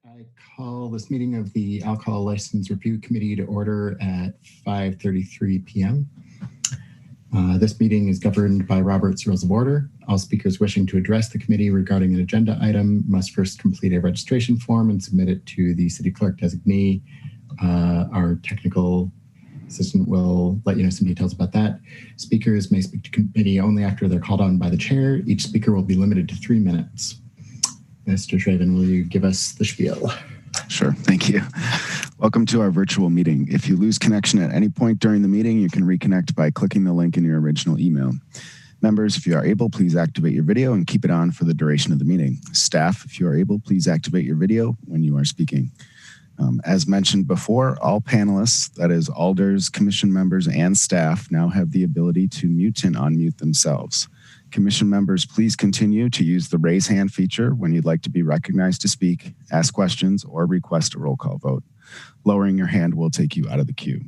I call this meeting of the Alcohol License Review Committee to order at 5:33 p.m. This meeting is governed by Robert's Rules of Order. All speakers wishing to address the committee regarding an agenda item must first complete a registration form and submit it to the city clerk designee. Our technical assistant will let you know some details about that. Speakers may speak to committee only after they're called on by the chair. Each speaker will be limited to 3 minutes. Mr. Shraven, will you give us the spiel? Sure, thank you. Welcome to our virtual meeting. If you lose connection at any point during the meeting, you can reconnect by clicking the link in your original email. Members, if you are able, please activate your video and keep it on for the duration of the meeting. Staff, if you are able, please activate your video when you are speaking. As mentioned before, all panelists, that is alders, commission members, and staff, now have the ability to mute and unmute themselves. Commission members, please continue to use the raise hand feature when you'd like to be recognized to speak, ask questions, or request a roll call vote. Lowering your hand will take you out of the queue.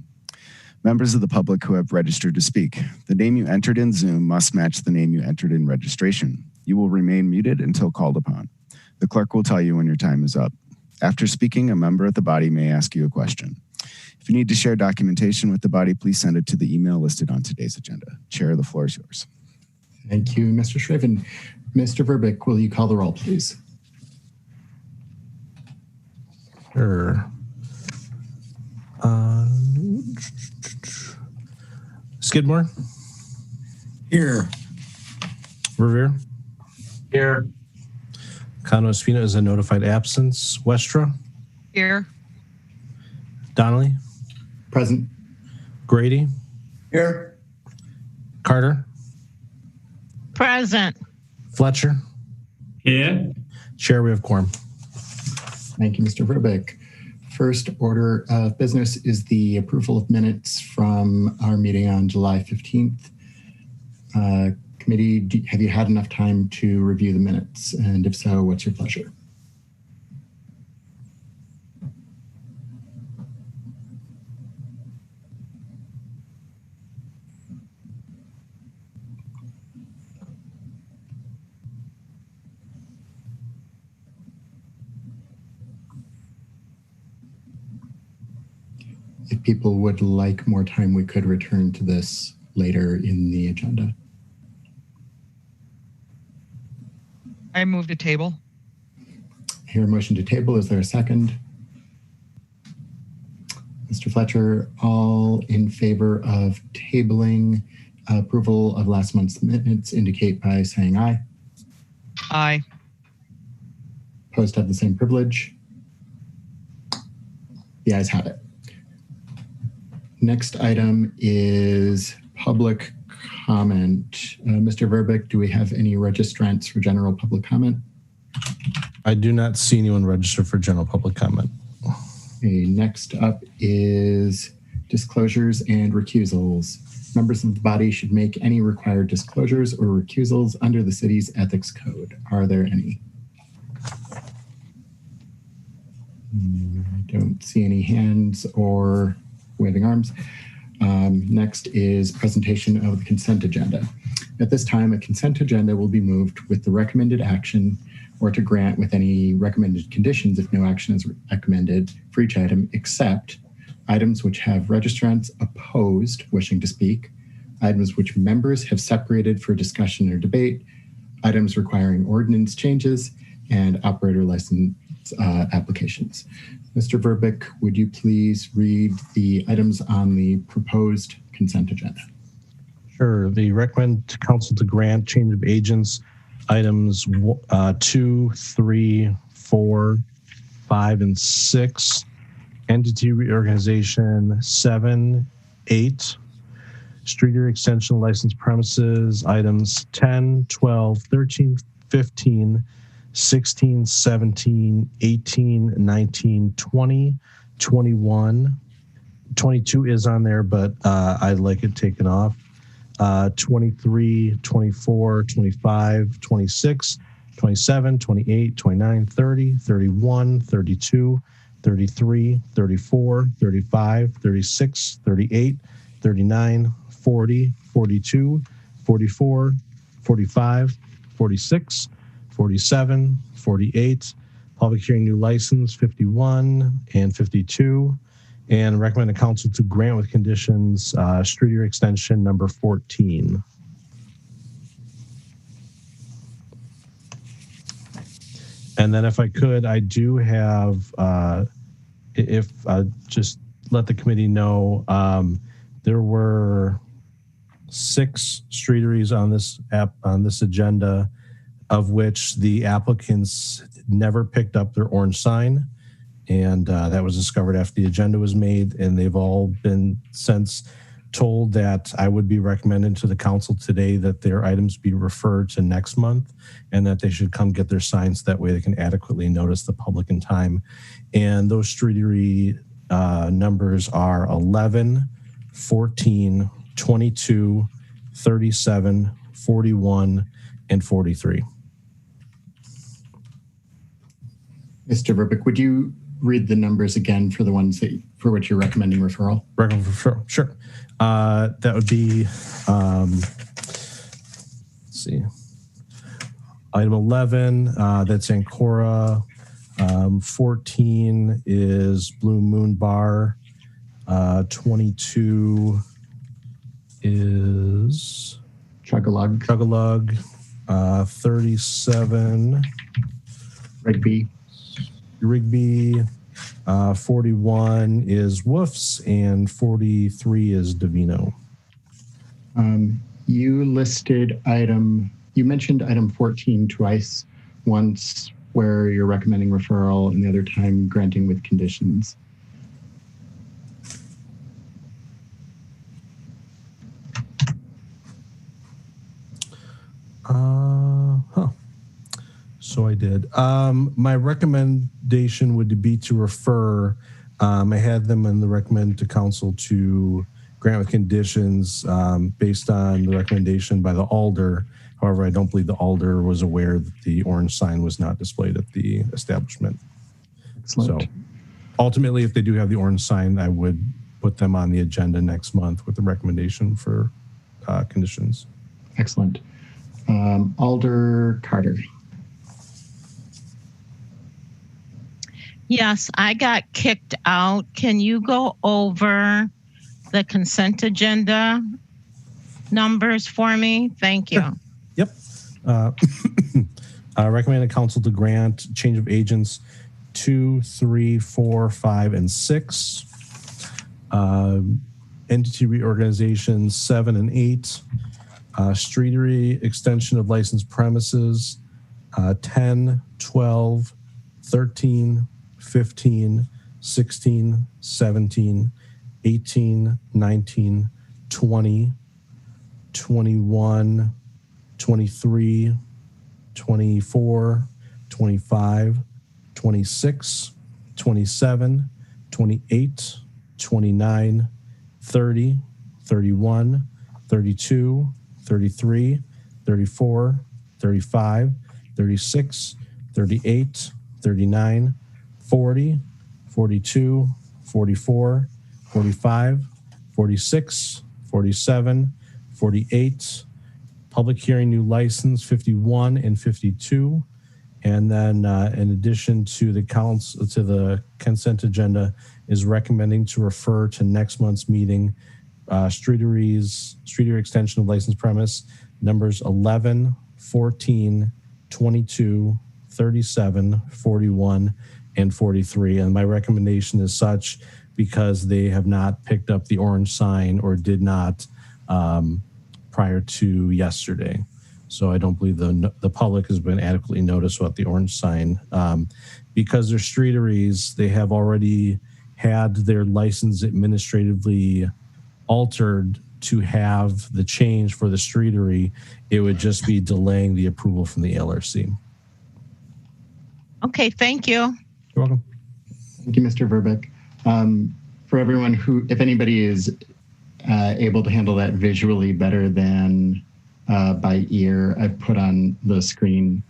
Members of the public who have registered to speak, the name you entered in Zoom must match the name you entered in registration. You will remain muted until called upon. The clerk will tell you when your time is up. After speaking, a member of the body may ask you a question. If you need to share documentation with the body, please send it to the email listed on today's agenda. Chair, the floor is yours. Thank you, Mr. Shraven. Mr. Verbeek, will you call the roll, please? Sure. Skidmore? Here. Revere? Here. Cano Espina is a notified absence. Westra? Here. Donnelly? Present. Grady? Here. Carter? Present. Fletcher? Here. Chair, we have quorum. Thank you, Mr. Verbeek. First order of business is the approval of minutes from our meeting on July 15th. Committee, have you had enough time to review the minutes? And if so, what's your pleasure? If people would like more time, we could return to this later in the agenda. I move to table. Here, a motion to table. Is there a second? Mr. Fletcher, all in favor of tabling approval of last month's minutes indicate by saying aye. Aye. Opposed have the same privilege. The ayes have it. Next item is public comment. Mr. Verbeek, do we have any registrants for general public comment? I do not see anyone register for general public comment. Okay, next up is disclosures and recusals. Members of the body should make any required disclosures or recusals under the city's ethics code. Are there any? I don't see any hands or waving arms. Next is presentation of the consent agenda. At this time, a consent agenda will be moved with the recommended action or to grant with any recommended conditions if no action is recommended for each item, except items which have registrants opposed wishing to speak, items which members have separated for discussion or debate, items requiring ordinance changes, and operator license applications. Mr. Verbeek, would you please read the items on the proposed consent agenda? Sure. The recommend to council to grant change of agents items 2, 3, 4, 5, and 6. Entity reorganization 7, 8. Streeter extension license premises items 10, 12, 13, 15, 16, 17, 18, 19, 20, 21. 22 is on there, but I'd like it taken off. 23, 24, 25, 26, 27, 28, 29, 30, 31, 32, 33, 34, 35, 36, 38, 39, 40, 42, 44, 45, 46, 47, 48, Public hearing new license 51 and 52, and recommend the council to grant with conditions street extension number 14. And then if I could, I do have, if just let the committee know, there were 6 streeteries on this agenda, of which the applicants never picked up their orange sign. And that was discovered after the agenda was made, and they've all been since told that I would be recommending to the council today that their items be referred to next month and that they should come get their signs. That way they can adequately notice the public in time. And those streetery numbers are 11, 14, 22, 37, 41, and 43. Mr. Verbeek, would you read the numbers again for the ones for which you're recommending referral? Sure. That would be, let's see, item 11, that's Ancora. 14 is Blue Moon Bar. 22 is Chug-a-Lug. 37 Rigby. 41 is Woofs, and 43 is Davino. You mentioned item 14 twice, once where you're recommending referral and the other time granting with conditions. So I did. My recommendation would be to refer. I had them in the recommend to council to grant with conditions based on the recommendation by the alder. However, I don't believe the alder was aware that the orange sign was not displayed at the establishment. Excellent. So ultimately, if they do have the orange sign, I would put them on the agenda next month with the recommendation for conditions. Excellent. Alder Carter. Yes, I got kicked out. Can you go over the consent agenda numbers for me? Thank you. Yep. Recommended council to grant change of agents 2, 3, 4, 5, and 6. Entity reorganization 7 and 8. Streetery extension of licensed premises 10, 12, 13, 15, 16, 17, 18, 19, 20, 21, 23, 24, 25, 26, 27, 28, 29, 30, 31, 32, 33, 34, 35, 36, 38, 39, 40, 42, 44, 45, 46, 47, 48, public hearing new license 51 and 52. And then in addition to the consent agenda is recommending to refer to next month's meeting streetery extension of licensed premise numbers 11, 14, 22, 37, 41, and 43. And my recommendation is such because they have not picked up the orange sign or did not prior to yesterday. So I don't believe the public has been adequately noticed about the orange sign. Because they're streeteries, they have already had their license administratively altered to have the change for the streetery. It would just be delaying the approval from the LRC. Okay, thank you. You're welcome. Thank you, Mr. Verbeek. For everyone if anybody is able to handle that visually better than by ear, I've put on the screen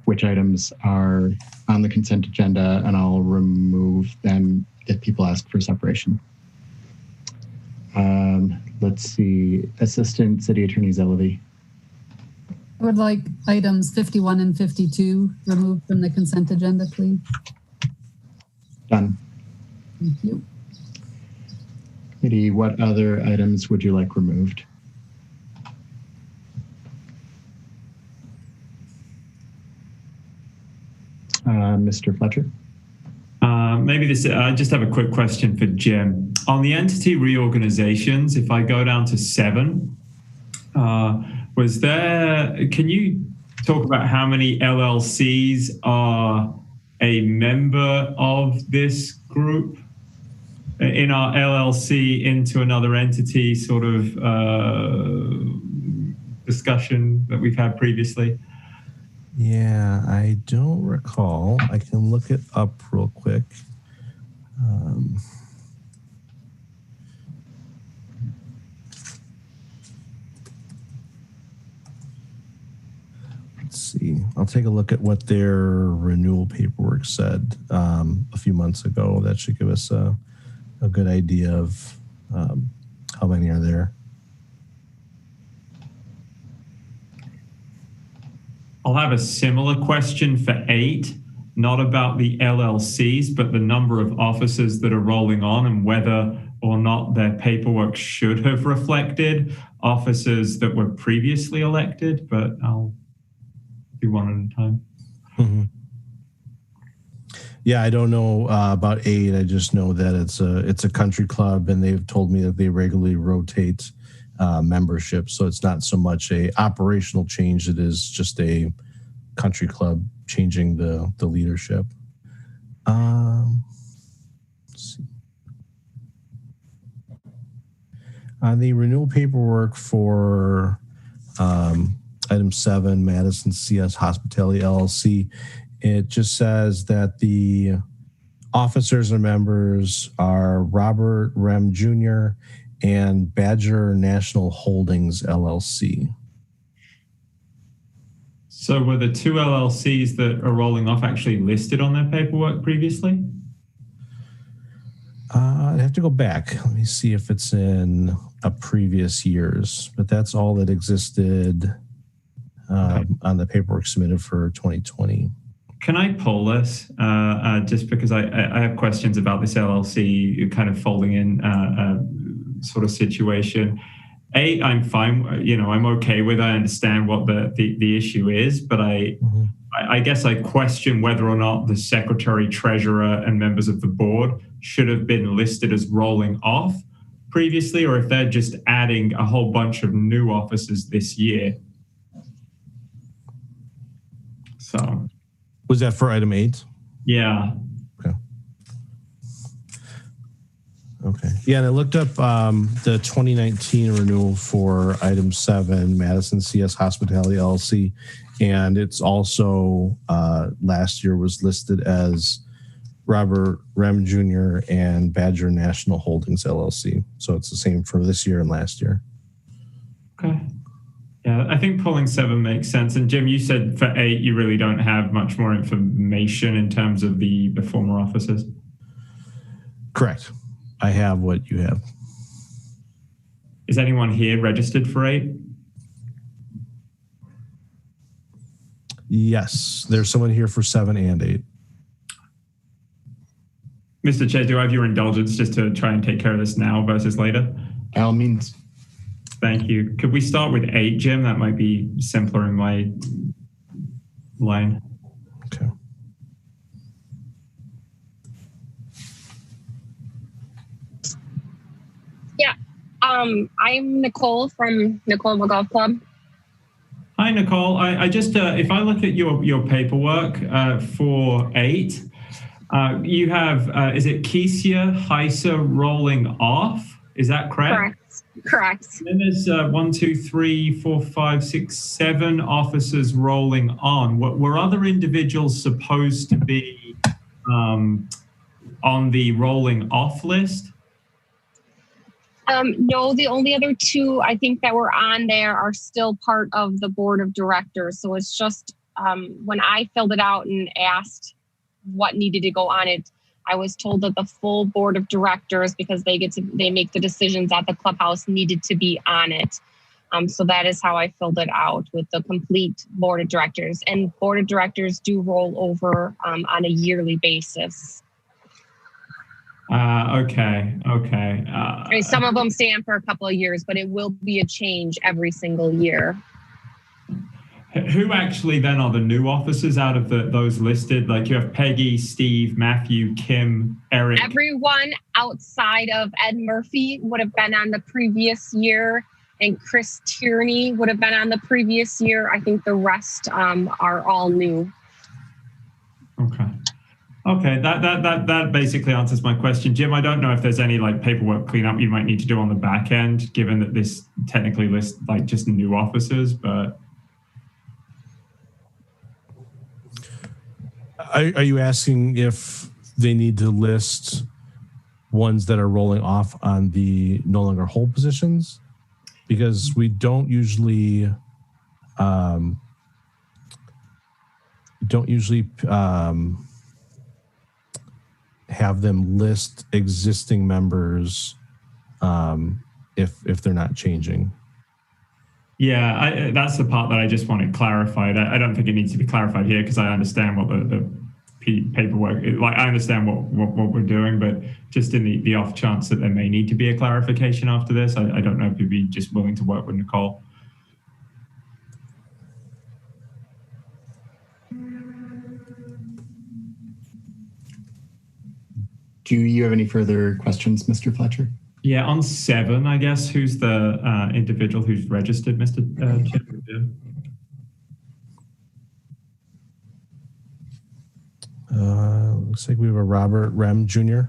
which items are on the consent agenda, and I'll remove them if people ask for separation. Let's see, Assistant City Attorney Zellavi. I would like items 51 and 52 removed from the consent agenda, please. Done. Thank you. Committee, what other items would you like removed? Mr. Fletcher? Maybe this, I just have a quick question for Jim. On the entity reorganizations, if I go down to 7, can you talk about how many LLCs are a member of this group? In our LLC into another entity sort of discussion that we've had previously? Yeah, I don't recall. I can look it up real quick. Let's see. I'll take a look at what their renewal paperwork said a few months ago. That should give us a good idea of how many are there. I'll have a similar question for 8, not about the LLCs, but the number of officers that are rolling on and whether or not their paperwork should have reflected officers that were previously elected, but I'll do one at a time. Mm-hmm. Yeah, I don't know about 8. I just know that it's a country club, and they've told me that they regularly rotate membership. So it's not so much a operational change. It is just a country club changing the leadership. Let's see. On the renewal paperwork for item 7, Madison CS Hospitality LLC, it just says that the officers and members are Robert Rehm Jr. and Badger National Holdings LLC. So were the 2 LLCs that are rolling off actually listed on their paperwork previously? I'd have to go back. Let me see if it's in a previous years, but that's all that existed on the paperwork submitted for 2020. Can I pull this just because I have questions about this LLC kind of folding in sort of situation. 8, I'm fine. I'm okay with. I understand what the issue is, but I guess I question whether or not the secretary, treasurer, and members of the board should have been listed as rolling off previously, or if they're just adding a whole bunch of new officers this year. So, was that for item 8? Yeah. Okay. Yeah, and I looked up the 2019 renewal for item 7, Madison CS Hospitality LLC, and it's also last year was listed as Robert Rehm Jr. and Badger National Holdings LLC. So it's the same for this year and last year. Okay. Yeah, I think pulling 7 makes sense. And Jim, you said for 8, you really don't have much more information in terms of the former officers. Correct. I have what you have. Is anyone here registered for 8? Yes, there's someone here for 7 and 8. Mr. Chair, do I have your indulgence just to try and take care of this now versus later? By all means. Thank you. Could we start with 8, Jim? That might be simpler in my line. Okay. Yeah. I'm Nicole from Nicole Golf Club. Hi, Nicole. I just, if I look at your paperwork for 8, you have, is it Kesia Heiser rolling off? Is that correct? Correct. And then there's 1, 2, 3, 4, 5, 6, 7 officers rolling on. Were other individuals supposed to be on the rolling off list? No, the only other 2 I think that were on there are still part of the board of directors. So it's just when I filled it out and asked what needed to go on it, I was told that the full board of directors, because they make the decisions at the clubhouse, needed to be on it. So that is how I filled it out with the complete board of directors. And board of directors do roll over on a yearly basis. Okay. I mean, some of them stand for a couple of years, but it will be a change every single year. Who actually then are the new officers out of those listed? Like you have Peggy, Steve, Matthew, Kim, Eric. Everyone outside of Ed Murphy would have been on the previous year, and Chris Tierney would have been on the previous year. I think the rest are all new. Okay, that basically answers my question. Jim, I don't know if there's any like paperwork cleanup you might need to do on the back end, given that this technically lists like just new officers, but. Are you asking if they need to list ones that are rolling off on the no longer hold positions? Because we don't usually have them list existing members if they're not changing. Yeah, that's the part that I just wanted clarified. I don't think it needs to be clarified here because I understand what the paperwork, like I understand what we're doing, but just in the off chance that there may need to be a clarification after this, I don't know if you'd be just willing to work with Nicole. Do you have any further questions, Mr. Fletcher? Yeah, on 7, I guess, who's the individual who's registered, Mr. Chairman? Looks like we have a Robert Rehm Jr.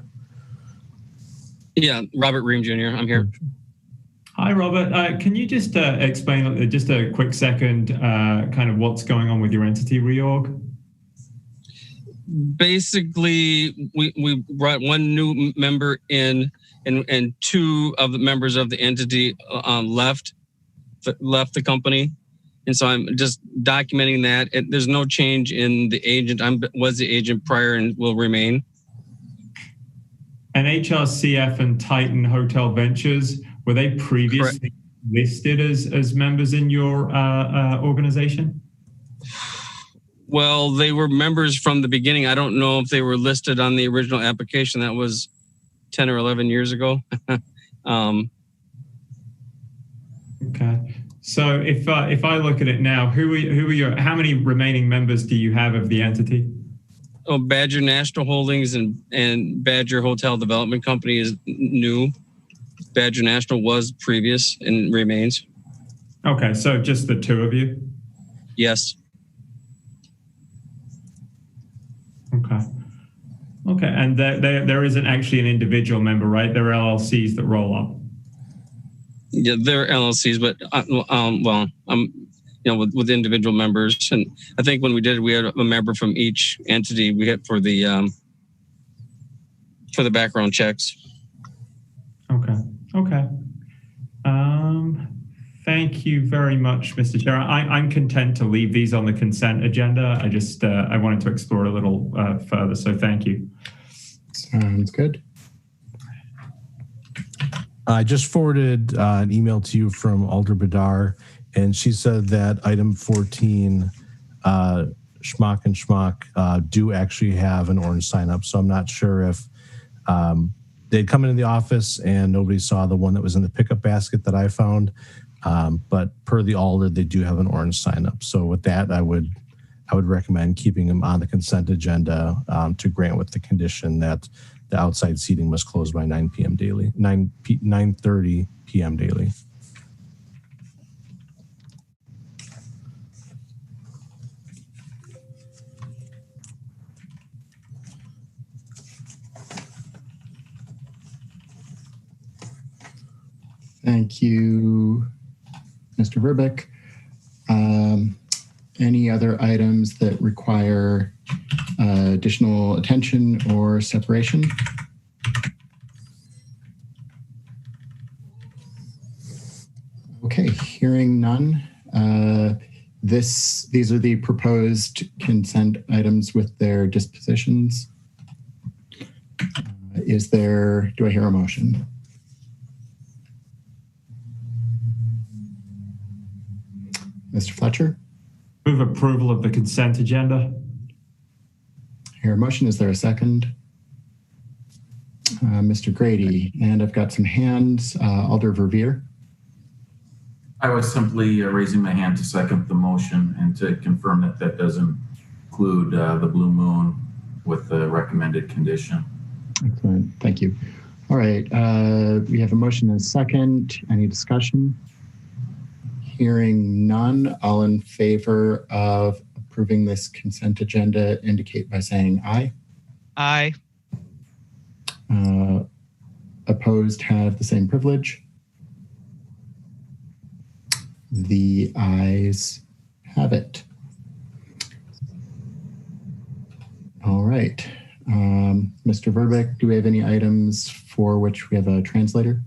Yeah, Robert Rehm Jr. I'm here. Hi, Robert. Can you just explain, just a quick second, kind of what's going on with your entity reorg? Basically, we brought one new member in, and 2 of the members of the entity left the company. And so I'm just documenting that. There's no change in the agent. I was the agent prior and will remain. And HRCF and Titan Hotel Ventures, were they previously listed as members in your organization? Well, they were members from the beginning. I don't know if they were listed on the original application. That was 10 or 11 years ago. Okay. So if I look at it now, how many remaining members do you have of the entity? Oh, Badger National Holdings and Badger Hotel Development Company is new. Badger National was previous and remains. Okay, so just the 2 of you? Yes. Okay, and there isn't actually an individual member, right? There are LLCs that roll up. Yeah, they're LLCs, but with individual members, and I think when we did it, we had a member from each entity. We had for the background checks. Okay. Thank you very much, Mr. Chair. I'm content to leave these on the consent agenda. I just I wanted to explore a little further, so thank you. Sounds good. I just forwarded an email to you from Alder Badar, and she said that item 14, Schmock and Schmock, do actually have an orange sign up. So I'm not sure if they'd come into the office and nobody saw the one that was in the pickup basket that I found. But per the Alder, they do have an orange sign up. So with that, I would recommend keeping them on the consent agenda to grant with the condition that the outside seating must close by 9 p.m. daily, 9:30 p.m. daily. Thank you, Mr. Verbeek. Any other items that require additional attention or separation? Okay, hearing none. These are the proposed consent items with their dispositions. Do I hear a motion? Mr. Fletcher? Move approval of the consent agenda. Hear a motion. Is there a second? Mr. Grady, and I've got some hands. Alder Verveer. I was simply raising my hand to second the motion and to confirm that that doesn't include the Blue Moon with the recommended condition. Excellent. Thank you. All right. We have a motion and a second. Any discussion? Hearing none. All in favor of approving this consent agenda indicate by saying aye. Aye. Opposed have the same privilege. The ayes have it. All right. Mr. Verbeek, do we have any items for which we have a translator?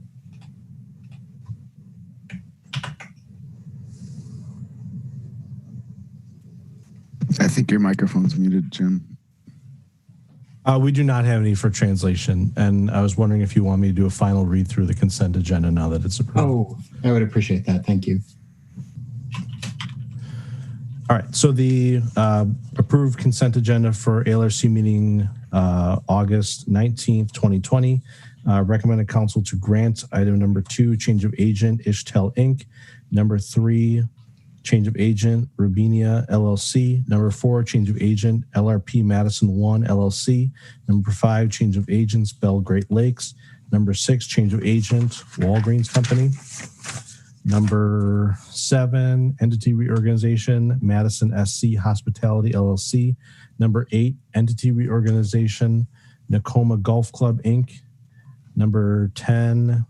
I think your microphone's muted, Jim. We do not have any for translation, and I was wondering if you want me to do a final read through the consent agenda now that it's approved. Oh, I would appreciate that. Thank you. All right, so the approved consent agenda for ALRC meeting August 19th, 2020. Recommended council to grant item number 2, change of agent, Ishtel Inc. Number 3, change of agent, Rubinia LLC. Number 4, change of agent, LRP Madison 1 LLC. Number 5, change of agents, Bell Great Lakes. Number 6, change of agent, Walgreens Company. Number 7, entity reorganization, Madison SC Hospitality LLC. Number 8, entity reorganization, Nakoma Golf Club Inc. Number 10,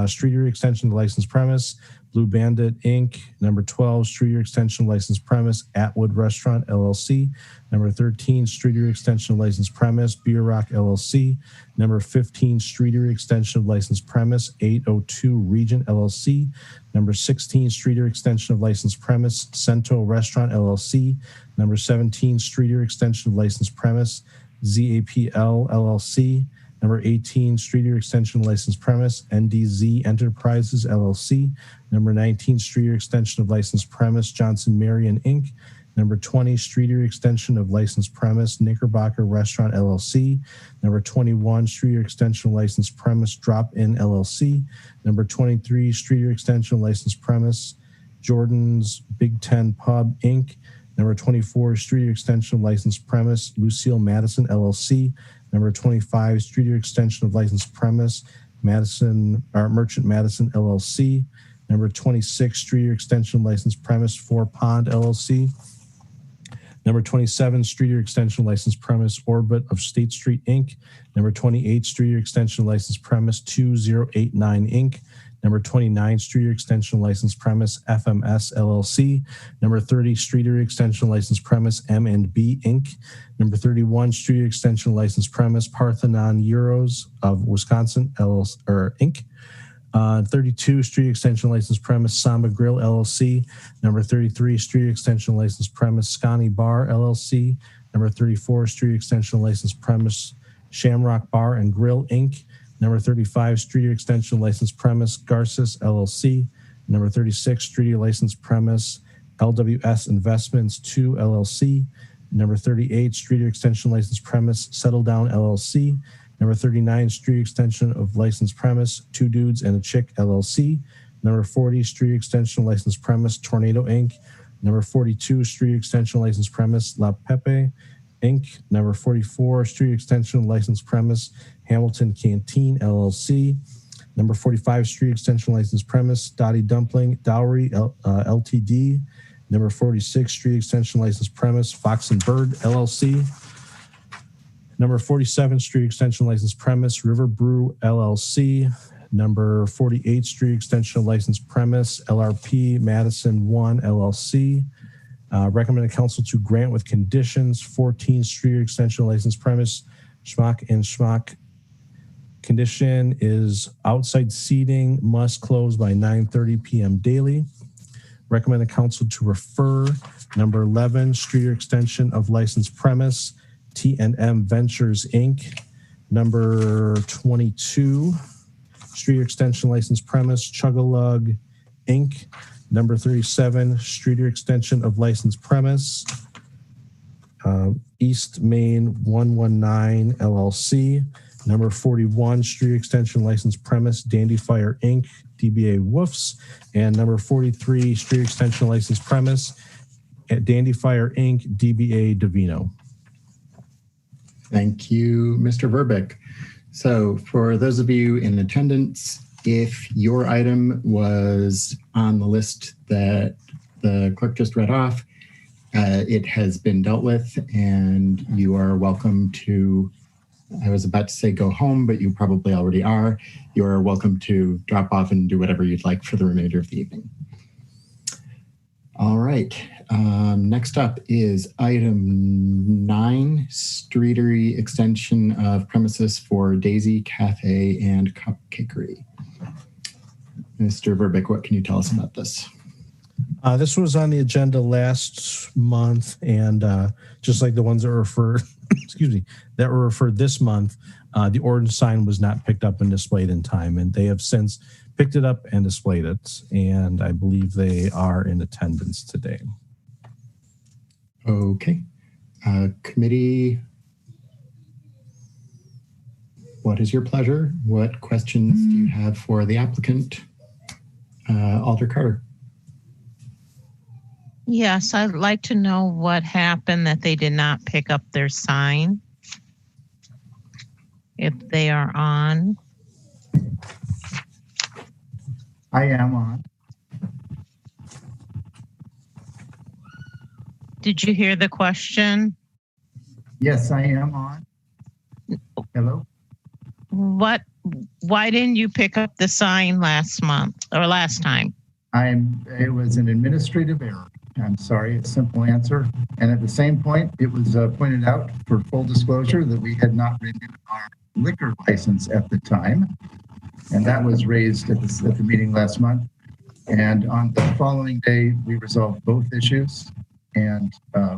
Streeter Extension License Premise, Blue Bandit Inc. Number 12, Streeter Extension License Premise, Atwood Restaurant LLC. Number 13, Streeter Extension License Premise, Beer Rock LLC. Number 15, Streeter Extension License Premise, 802 Regent LLC. Number 16, Streeter Extension of License Premise, Cento Restaurant LLC. Number 17, Streeter Extension of License Premise, ZAPL LLC. Number 18, Streeter Extension License Premise, NDZ Enterprises LLC. Number 19, Streeter Extension of License Premise, Johnson Marion Inc. Number 20, Streeter Extension of License Premise, Knickerbocker Restaurant LLC. Number 21, Streeter Extension License Premise, Drop In LLC. Number 23, Streeter Extension License Premise, Jordan's Big Ten Pub Inc. Number 24, Streeter Extension License Premise, Lucille Madison LLC. Number 25, Streeter Extension of License Premise, Merchant Madison LLC. Number 26, Streeter Extension License Premise, Four Pond LLC. Number 27, Streeter Extension License Premise, Orbit of State Street Inc. Number 28, Streeter Extension License Premise, 2089 Inc. Number 29, Streeter Extension License Premise, FMS LLC. Number 30, Streeter Extension License Premise, M&B Inc. Number 31, Streeter Extension License Premise, Parthenon Euros of Wisconsin Inc. 32, Streeter Extension License Premise, Samba Grill LLC. Number 33, Streeter Extension License Premise, Scotty Bar LLC. Number 34, Streeter Extension License Premise, Shamrock Bar and Grill Inc. Number 35, Streeter Extension License Premise, Garces LLC. Number 36, Streeter License Premise, LWS Investments 2 LLC. Number 38, Streeter Extension License Premise, Settle Down LLC. Number 39, Streeter Extension of License Premise, Two Dudes and a Chick LLC. Number 40, Streeter Extension License Premise, Tornado Inc. Number 42, Streeter Extension License Premise, La Pepe Inc. Number 44, Streeter Extension License Premise, Hamilton Canteen LLC. Number 45, Street Extension License Premise, Dottie Dumpling Dowry Ltd. Number 46, Street Extension License Premise, Fox and Bird LLC. Number 47, Street Extension License Premise, River Brew LLC. Number 48, Street Extension License Premise, LRP Madison 1 LLC. Recommended council to grant with conditions. 14, Street Extension License Premise, Schmuck and Schmuck. Condition is outside seating must close by 9:30 p.m. daily. Recommended council to refer. Number 11, Streeter Extension of License Premise, T&M Ventures Inc. Number 22, Streeter Extension License Premise, Chugalug Inc. Number 37, streeter extension of licensed premise. East Main 119 LLC. Number 41, street extension licensed premise, Dandy Fire Inc., DBA Woofs. And number 43, street extension licensed premise at Dandy Fire Inc., DBA Davino. Thank you, Mr. Verbeek. So for those of you in attendance, if your item was on the list that the clerk just read off, it has been dealt with and you are welcome to, I was about to say go home, but you probably already are. You are welcome to drop off and do whatever you'd like for the remainder of the evening. All right. Next up is item 9, streetery extension of premises for Daisy Cafe and Cupcakery. Mr. Verbeek, what can you tell us about this? This was on the agenda last month, and just like the ones that were referred, that were referred this month, the ordinance sign was not picked up and displayed in time, and they have since picked it up and displayed it, and I believe they are in attendance today. Okay. Committee, what is your pleasure? What questions do you have for the applicant? Alder Carter. Yes, I'd like to know what happened that they did not pick up their sign. If they are on. I am on. Did you hear the question? Yes, I am on. Hello? Why didn't you pick up the sign last month or last time? It was an administrative error. I'm sorry, it's a simple answer. And at the same point, it was pointed out for full disclosure that we had not renewed our liquor license at the time. And that was raised at the meeting last month. And on the following day, we resolved both issues and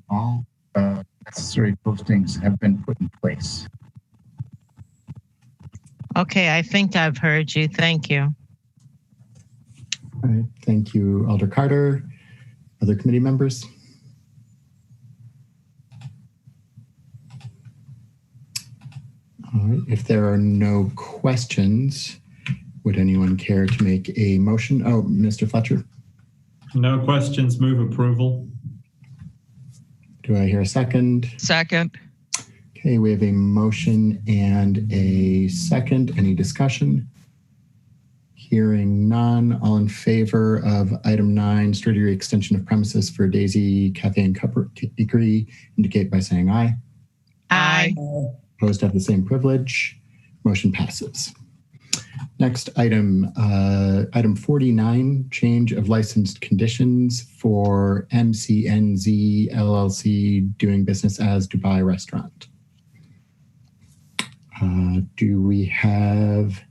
all necessary postings have been put in place. Okay, I think I've heard you. Thank you. All right, thank you, Alder Carter. Other committee members? All right, if there are no questions, would anyone care to make a motion? Oh, Mr. Fletcher. No questions, move approval. Do I hear a second? Second. Okay, we have a motion and a second. Any discussion? Hearing none, all in favor of item 9, streetery extension of premises for Daisy Cafe and Cupcakery, indicate by saying aye. Aye. Opposed have the same privilege. Motion passes. Next item, item 49, change of licensed conditions for MCNZ LLC doing business as Dubai Restaurant. Do we have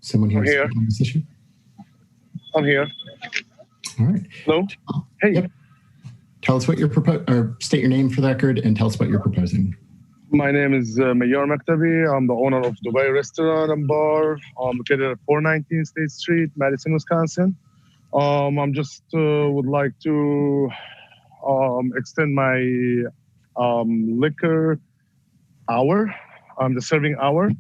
someone here on this issue? I'm here. All right. Hello. Hey. Yep. Tell us what you're proposing, or state your name for the record and tell us what you're proposing. My name is Miar Maktabi. I'm the owner of Dubai Restaurant and Bar, located at 419 State Street, Madison, Wisconsin. I'm just would like to extend my liquor hour, the serving hour,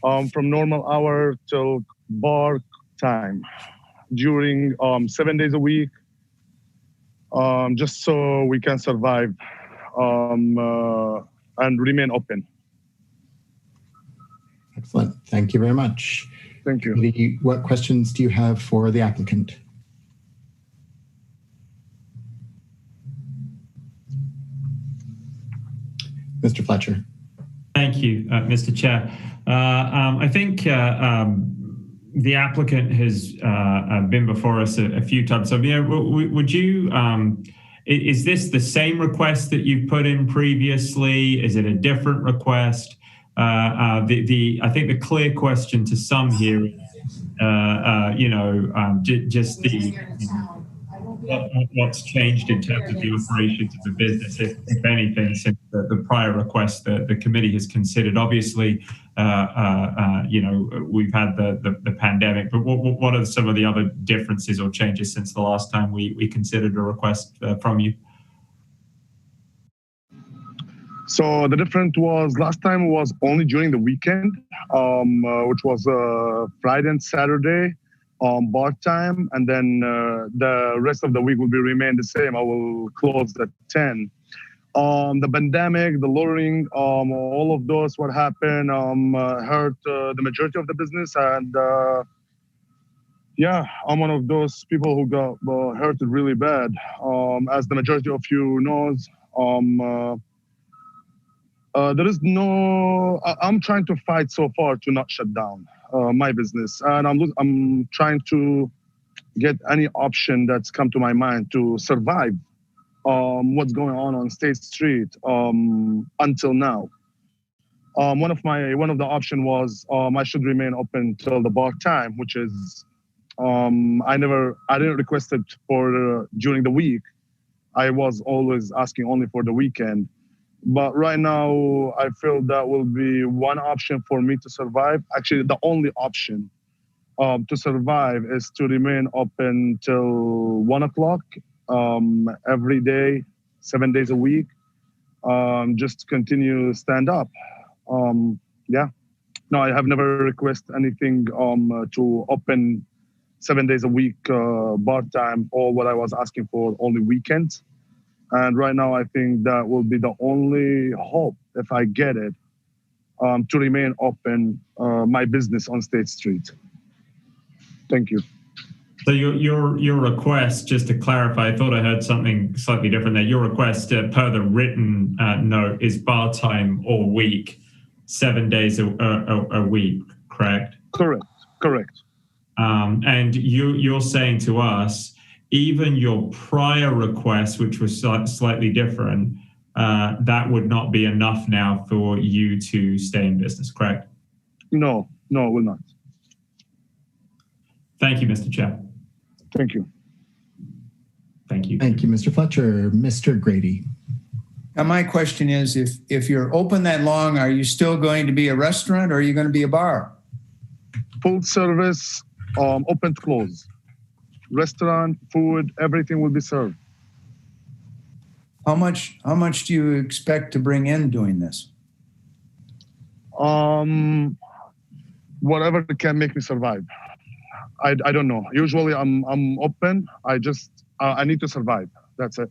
from normal hour till bar time during 7 days a week, just so we can survive and remain open. Excellent. Thank you very much. Thank you. What questions do you have for the applicant? Mr. Fletcher. Thank you, Mr. Chair. I think the applicant has been before us a few times. So, would you, is this the same request that you've put in previously? Is it a different request? I think the clear question to some here is, just the what's changed in terms of the operations of the business, if anything, since the prior request that the committee has considered. Obviously, we've had the pandemic, but what are some of the other differences or changes since the last time we considered a request from you? So the difference was last time was only during the weekend, which was Friday and Saturday bar time, and then the rest of the week will remain the same. I will close at 10. The pandemic, the lowering, all of those what happened hurt the majority of the business, and I'm one of those people who got hurt really bad. As the majority of you knows, there is no. I'm trying to fight so far to not shut down my business, and I'm trying to get any option that's come to my mind to survive what's going on State Street until now. One of the option was I should remain open till the bar time, which is I didn't request it for during the week. I was always asking only for the weekend. But right now, I feel that will be one option for me to survive. Actually, the only option to survive is to remain open till 1 o'clock every day, 7 days a week. Just continue stand up. No, I have never requested anything to open 7 days a week bar time, or what I was asking for only weekends. And right now, I think that will be the only hope, if I get it, to remain open my business on State Street. Thank you. So your request, just to clarify, I thought I heard something slightly different there. Your request, per the written note, is bar time all week, 7 days a week, correct? Correct. And you're saying to us, even your prior request, which was slightly different, that would not be enough now for you to stay in business, correct? No, it will not. Thank you, Mr. Chair. Thank you. Thank you. Thank you, Mr. Fletcher. Mr. Grady. Now, my question is, if you're open that long, are you still going to be a restaurant, or are you going to be a bar? Full service, open to close. Restaurant, food, everything will be served. How much do you expect to bring in doing this? Whatever can make me survive. I don't know. Usually I'm open. I need to survive. That's it.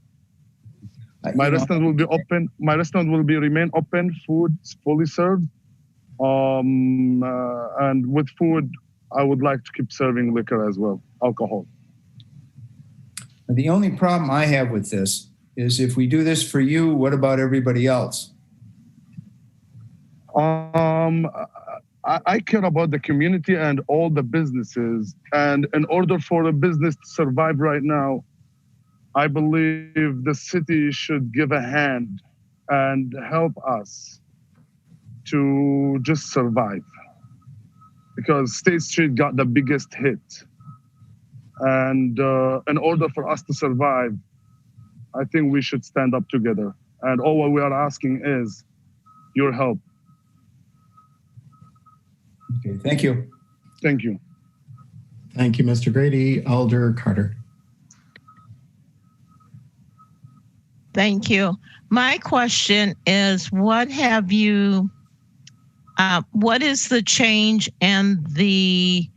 My restaurant will be open. My restaurant will remain open. Food fully served. And with food, I would like to keep serving liquor as well, alcohol. The only problem I have with this is, if we do this for you, what about everybody else? I care about the community and all the businesses. And in order for a business to survive right now, I believe the city should give a hand and help us to just survive. Because State Street got the biggest hit. And in order for us to survive, I think we should stand up together. And all what we are asking is your help. Okay, thank you. Thank you. Thank you, Mr. Grady. Alder Carter. Thank you. My question is, what is the change in the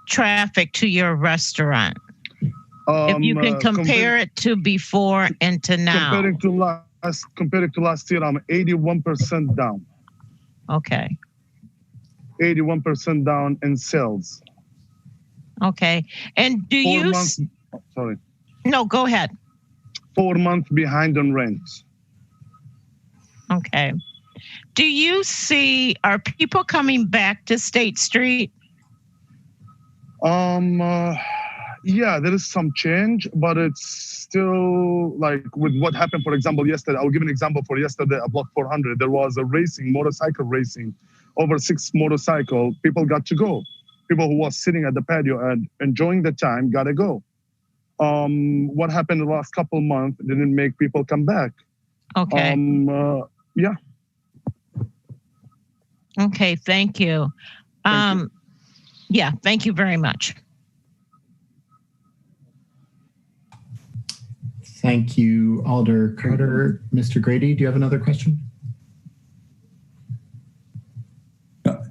traffic to your restaurant? If you can compare it to before and to now. Comparing to last year, I'm 81% down. Okay. 81% down in sales. Okay. And do 4 you... months, sorry. No, go ahead. 4 months behind on rent. Okay. Do you see, are people coming back to State Street? Yeah, there is some change, but it's still like with what happened, for example, yesterday. I'll give an example for yesterday at Block 400. There was a motorcycle racing, over 6 motorcycles. People got to go. People who was sitting at the patio and enjoying the time got to go. what happened the last couple months didn't make people come back. Okay. Yeah. Okay, thank you. Yeah, thank you very much. Thank you, Alder Carter. Mr. Grady, do you have another question?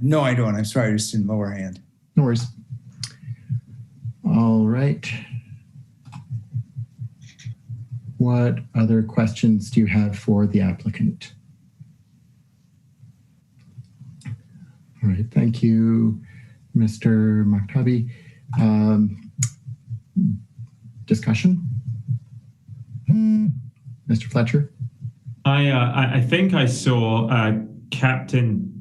No, I don't. I'm sorry, I just didn't lower hand. No worries. All right. What other questions do you have for the applicant? All right, thank you, Mr. Maktabi. Discussion? Mr. Fletcher? I think I saw Captain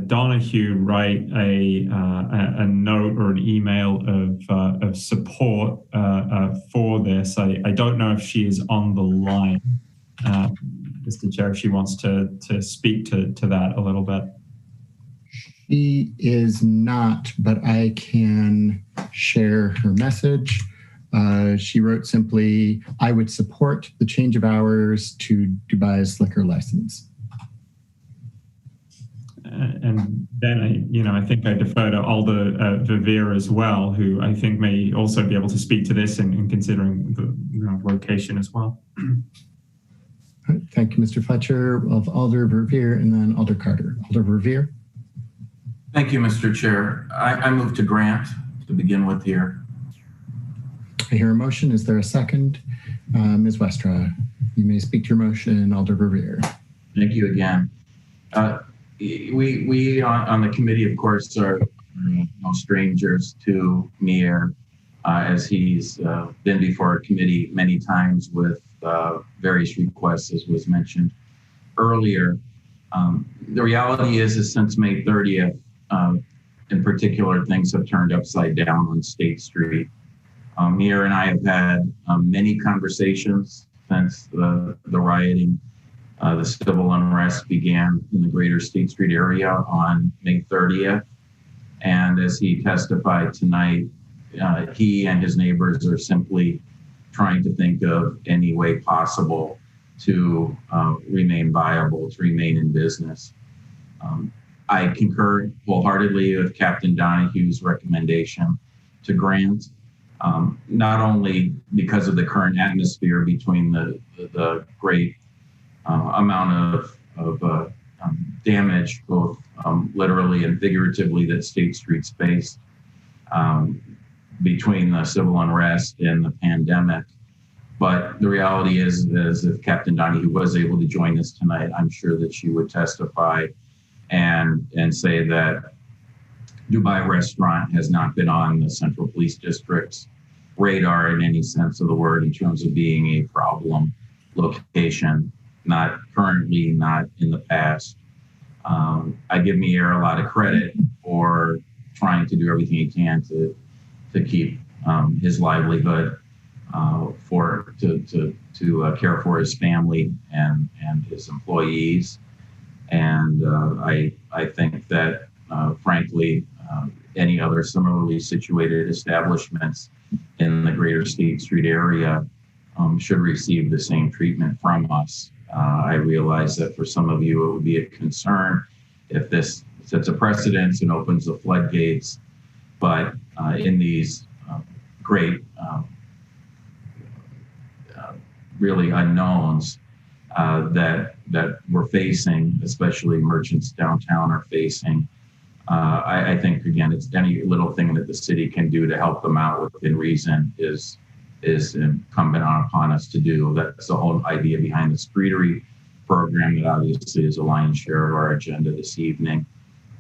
Donahue write a note or an email of support for this. I don't know if she is on the line, Mr. Chair, if she wants to speak to that a little bit. She is not, but I can share her message. She wrote simply, I would support the change of hours to Dubai's liquor license. And then I think I defer to Alder Verveer as well, who I think may also be able to speak to this in considering the location as well. Right, thank you, Mr. Fletcher. Of Alder Verveer and then Alder Carter. Alder Verveer. Thank you, Mr. Chair. I move to grant to begin with here. I hear a motion. Is there a second? Ms. Westra, you may speak to your motion, Alder Verveer. Thank you again. We on the committee, of course, are no strangers to Miar, as he's been before our committee many times with various requests, as was mentioned earlier. The reality is since May 30th, in particular, things have turned upside down on State Street. Miar and I have had many conversations since the rioting, the civil unrest began in the greater State Street area on May 30th. And as he testified tonight, he and his neighbors are simply trying to think of any way possible to remain viable, to remain in business. I concur wholeheartedly with Captain Donahue's recommendation to grant, not only because of the current atmosphere between the great amount of damage, both literally and figuratively, that State Street's faced between the civil unrest and the pandemic. But the reality is if Captain Donahue was able to join us tonight, I'm sure that she would testify and say that Dubai Restaurant has not been on the Central Police District's radar in any sense of the word in terms of being a problem location, not currently, not in the past. I give Miar a lot of credit for trying to do everything he can to keep his livelihood, to care for his family and his employees. And I think that, frankly, any other similarly situated establishments in the greater State Street area should receive the same treatment from us. I realize that for some of you, it would be a concern if this sets a precedence and opens the floodgates. But in these great, really unknowns that we're facing, especially merchants downtown are facing, I think, again, it's any little thing that the city can do to help them out within reason is incumbent upon us to do. That's the whole idea behind the Streetery program that obviously is a lion's share of our agenda this evening.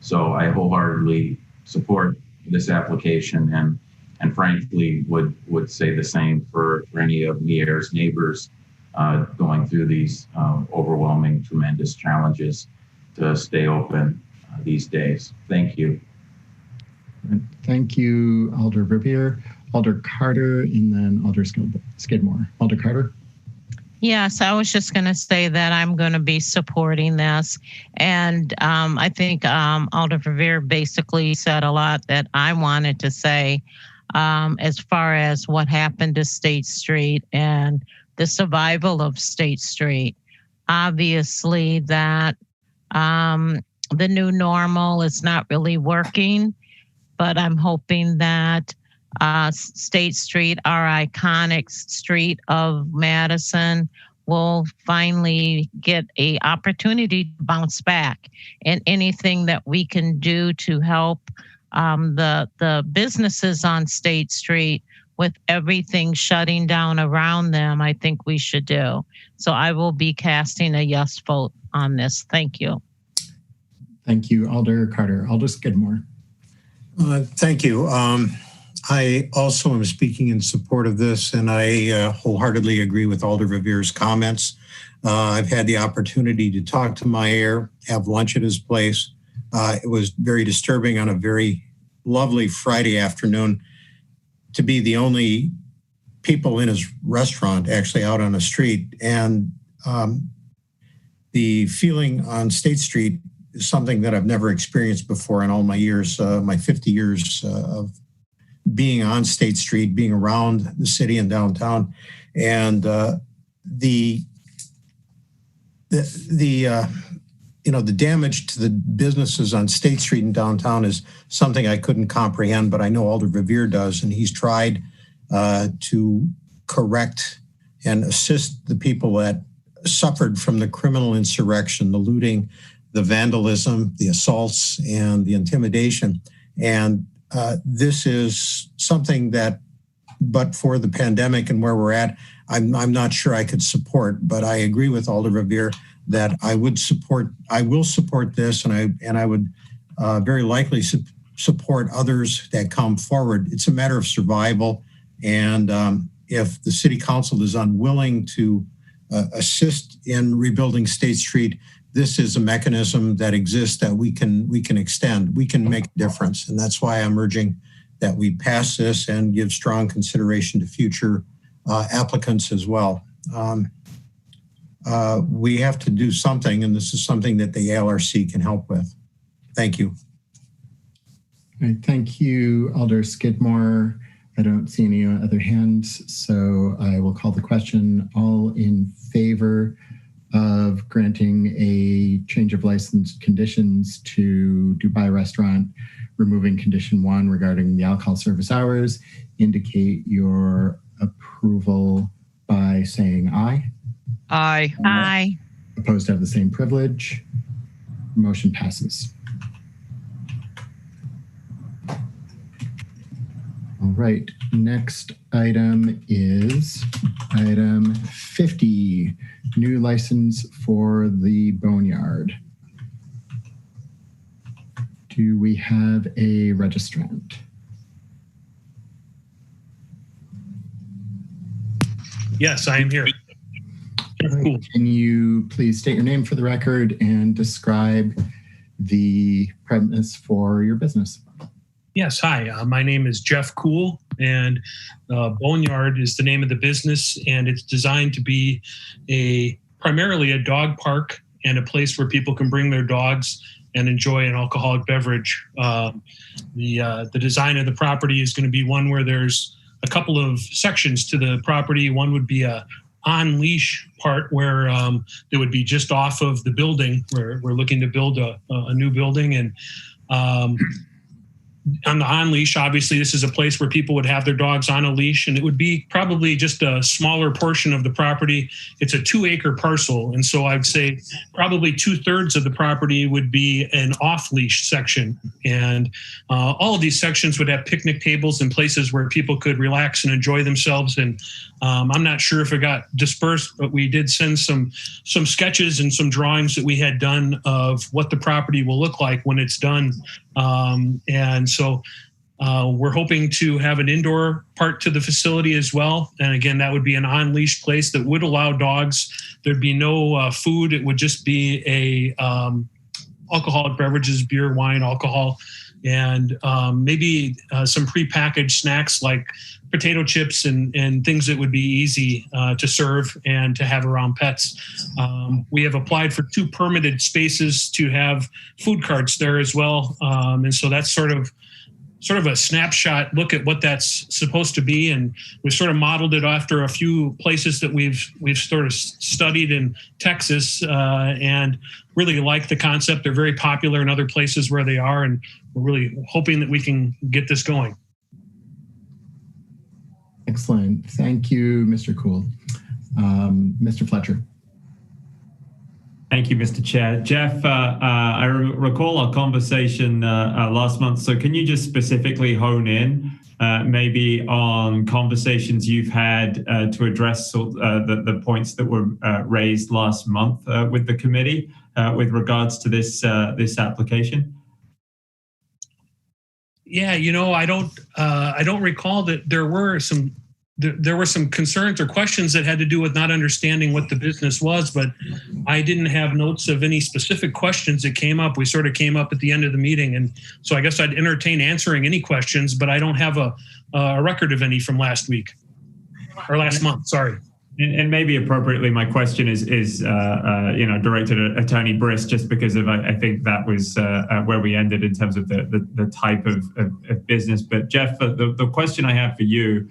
So I wholeheartedly support this application and frankly would say the same for any of Miar's neighbors going through these overwhelming, tremendous challenges to stay open these days. Thank you. Thank you, Alder Verveer, Alder Carter, and then Alder Skidmore. Alder Carter? Yes, I was just going to say that I'm going to be supporting this. And I think Alder Verveer basically said a lot that I wanted to say. as far as what happened to State Street and the survival of State Street. Obviously, that the new normal is not really working, but I'm hoping that State Street, our iconic street of Madison, will finally get an opportunity to bounce back. And anything that we can do to help the businesses on State Street with everything shutting down around them, I think we should do. So I will be casting a yes vote on this. Thank you. Thank you, Alder Carter. Alder Skidmore. Thank you. I also am speaking in support of this, and I wholeheartedly agree with Alder Revere's comments. I've had the opportunity to talk to Miar, have lunch at his place. It was very disturbing on a very lovely Friday afternoon to be the only people in his restaurant actually out on the street. And the feeling on State Street is something that I've never experienced before in all my years, my 50 years of being on State Street, being around the city and downtown. And the damage to the businesses on State Street and downtown is something I couldn't comprehend, but I know Alder Revere does, and he's tried to correct and assist the people that suffered from the criminal insurrection, the looting, the vandalism, the assaults, and the intimidation. And this is something that, but for the pandemic and where we're at, I'm not sure I could support, but I agree with Alder Revere that I will support this, and I would very likely support others that come forward. It's a matter of survival, and if the city council is unwilling to assist in rebuilding State Street, this is a mechanism that exists that we can extend. We can make a difference, and that's why I'm urging that we pass this and give strong consideration to future applicants as well. We have to do something, and this is something that the ALRC can help with. Thank you. Right, thank you, Alder Skidmore. I don't see any other hands, so I will call the question. All in favor of granting a change of license conditions to Dubai Restaurant, removing condition 1 regarding the alcohol service hours, indicate your approval by saying aye. Aye. Aye. Opposed have the same privilege. Motion passes. All right, next item is item 50, new license for the Boneyard. Do we have a registrant? Yes, I am here. Cool. Can you please state your name for the record and describe the premise for your business? Yes, hi. My name is Jeff Kuhl, and Boneyard is the name of the business, and it's designed to be primarily a dog park and a place where people can bring their dogs and enjoy an alcoholic beverage. The design of the property is going to be one where there's a couple of sections to the property. One would be a on-leash part where it would be just off of the building, where we're looking to build a new building. And on the on-leash, obviously, this is a place where people would have their dogs on a leash, and it would be probably just a smaller portion of the property. It's a 2-acre parcel, and so I'd say probably 2/3 of the property would be an off-leash section. And all of these sections would have picnic tables and places where people could relax and enjoy themselves. And I'm not sure if it got dispersed, but we did send some sketches and some drawings that we had done of what the property will look like when it's done. And so we're hoping to have an indoor part to the facility as well. And again, that would be an on-leash place that would allow dogs. There'd be no food. It would just be a alcoholic beverages, beer, wine, alcohol, and maybe some prepackaged snacks like potato chips and things that would be easy to serve and to have around pets. We have applied for 2 permitted spaces to have food carts there as well. And so that's sort of sort of a snapshot look at what that's supposed to be, and we sort of modeled it after a few places that we've sort of studied in Texas, and really like the concept. They're very popular in other places where they are, and we're really hoping that we can get this going. Excellent. Thank you, Mr. Kuhl. Mr. Fletcher. Thank you, Mr. Chair. Jeff, I recall our conversation last month. So can you just specifically hone in maybe on conversations you've had to address the points that were raised last month with the committee with regards to this application? Yeah, I don't recall that there were some concerns or questions that had to do with not understanding what the business was, but I didn't have notes of any specific questions that came up. We sort of came up at the end of the meeting, and so I guess I'd entertain answering any questions, but I don't have a record of any from last week or last month. Sorry. And maybe appropriately, my question is directed at Attorney Briss, just because of I think that was where we ended in terms of the type of business. But Jeff, the question I have for you.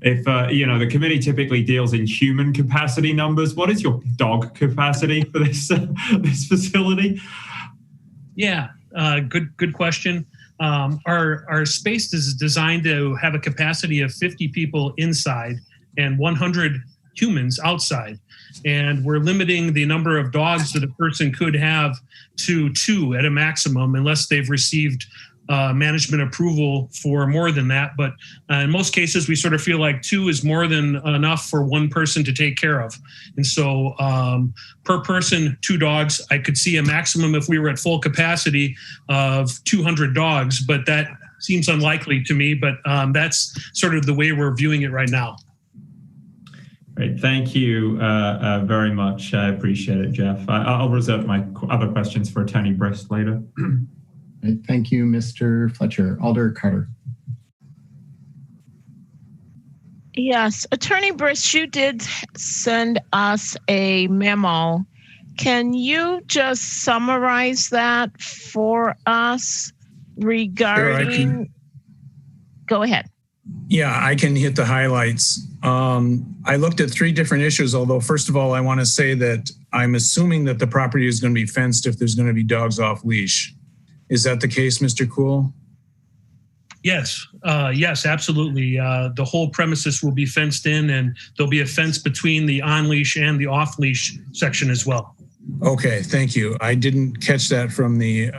If the committee typically deals in human capacity numbers, what is your dog capacity for this facility? Yeah, good question. Our space is designed to have a capacity of 50 people inside and 100 humans outside, and we're limiting the number of dogs that a person could have to 2 at a maximum, unless they've received management approval for more than that. But in most cases, we sort of feel like 2 is more than enough for one person to take care of. And so per person, 2 dogs. I could see a maximum if we were at full capacity of 200 dogs, but that seems unlikely to me. But that's sort of the way we're viewing it right now. Great. Thank you very much. I appreciate it, Jeff. I'll reserve my other questions for Attorney Briss later. Thank you, Mr. Fletcher. Alder Carter. Yes, Attorney Briss, you did send us a memo. Can you just summarize that for us regarding? Go ahead. Yeah, I can hit the highlights. I looked at 3 different issues, although first of all, I want to say that I'm assuming that the property is going to be fenced if there's going to be dogs off leash. Is that the case, Mr. Kuhl? Yes, absolutely. The whole premises will be fenced in, and there'll be a fence between the on-leash and the off-leash section as well. Okay, thank you. I didn't catch that from the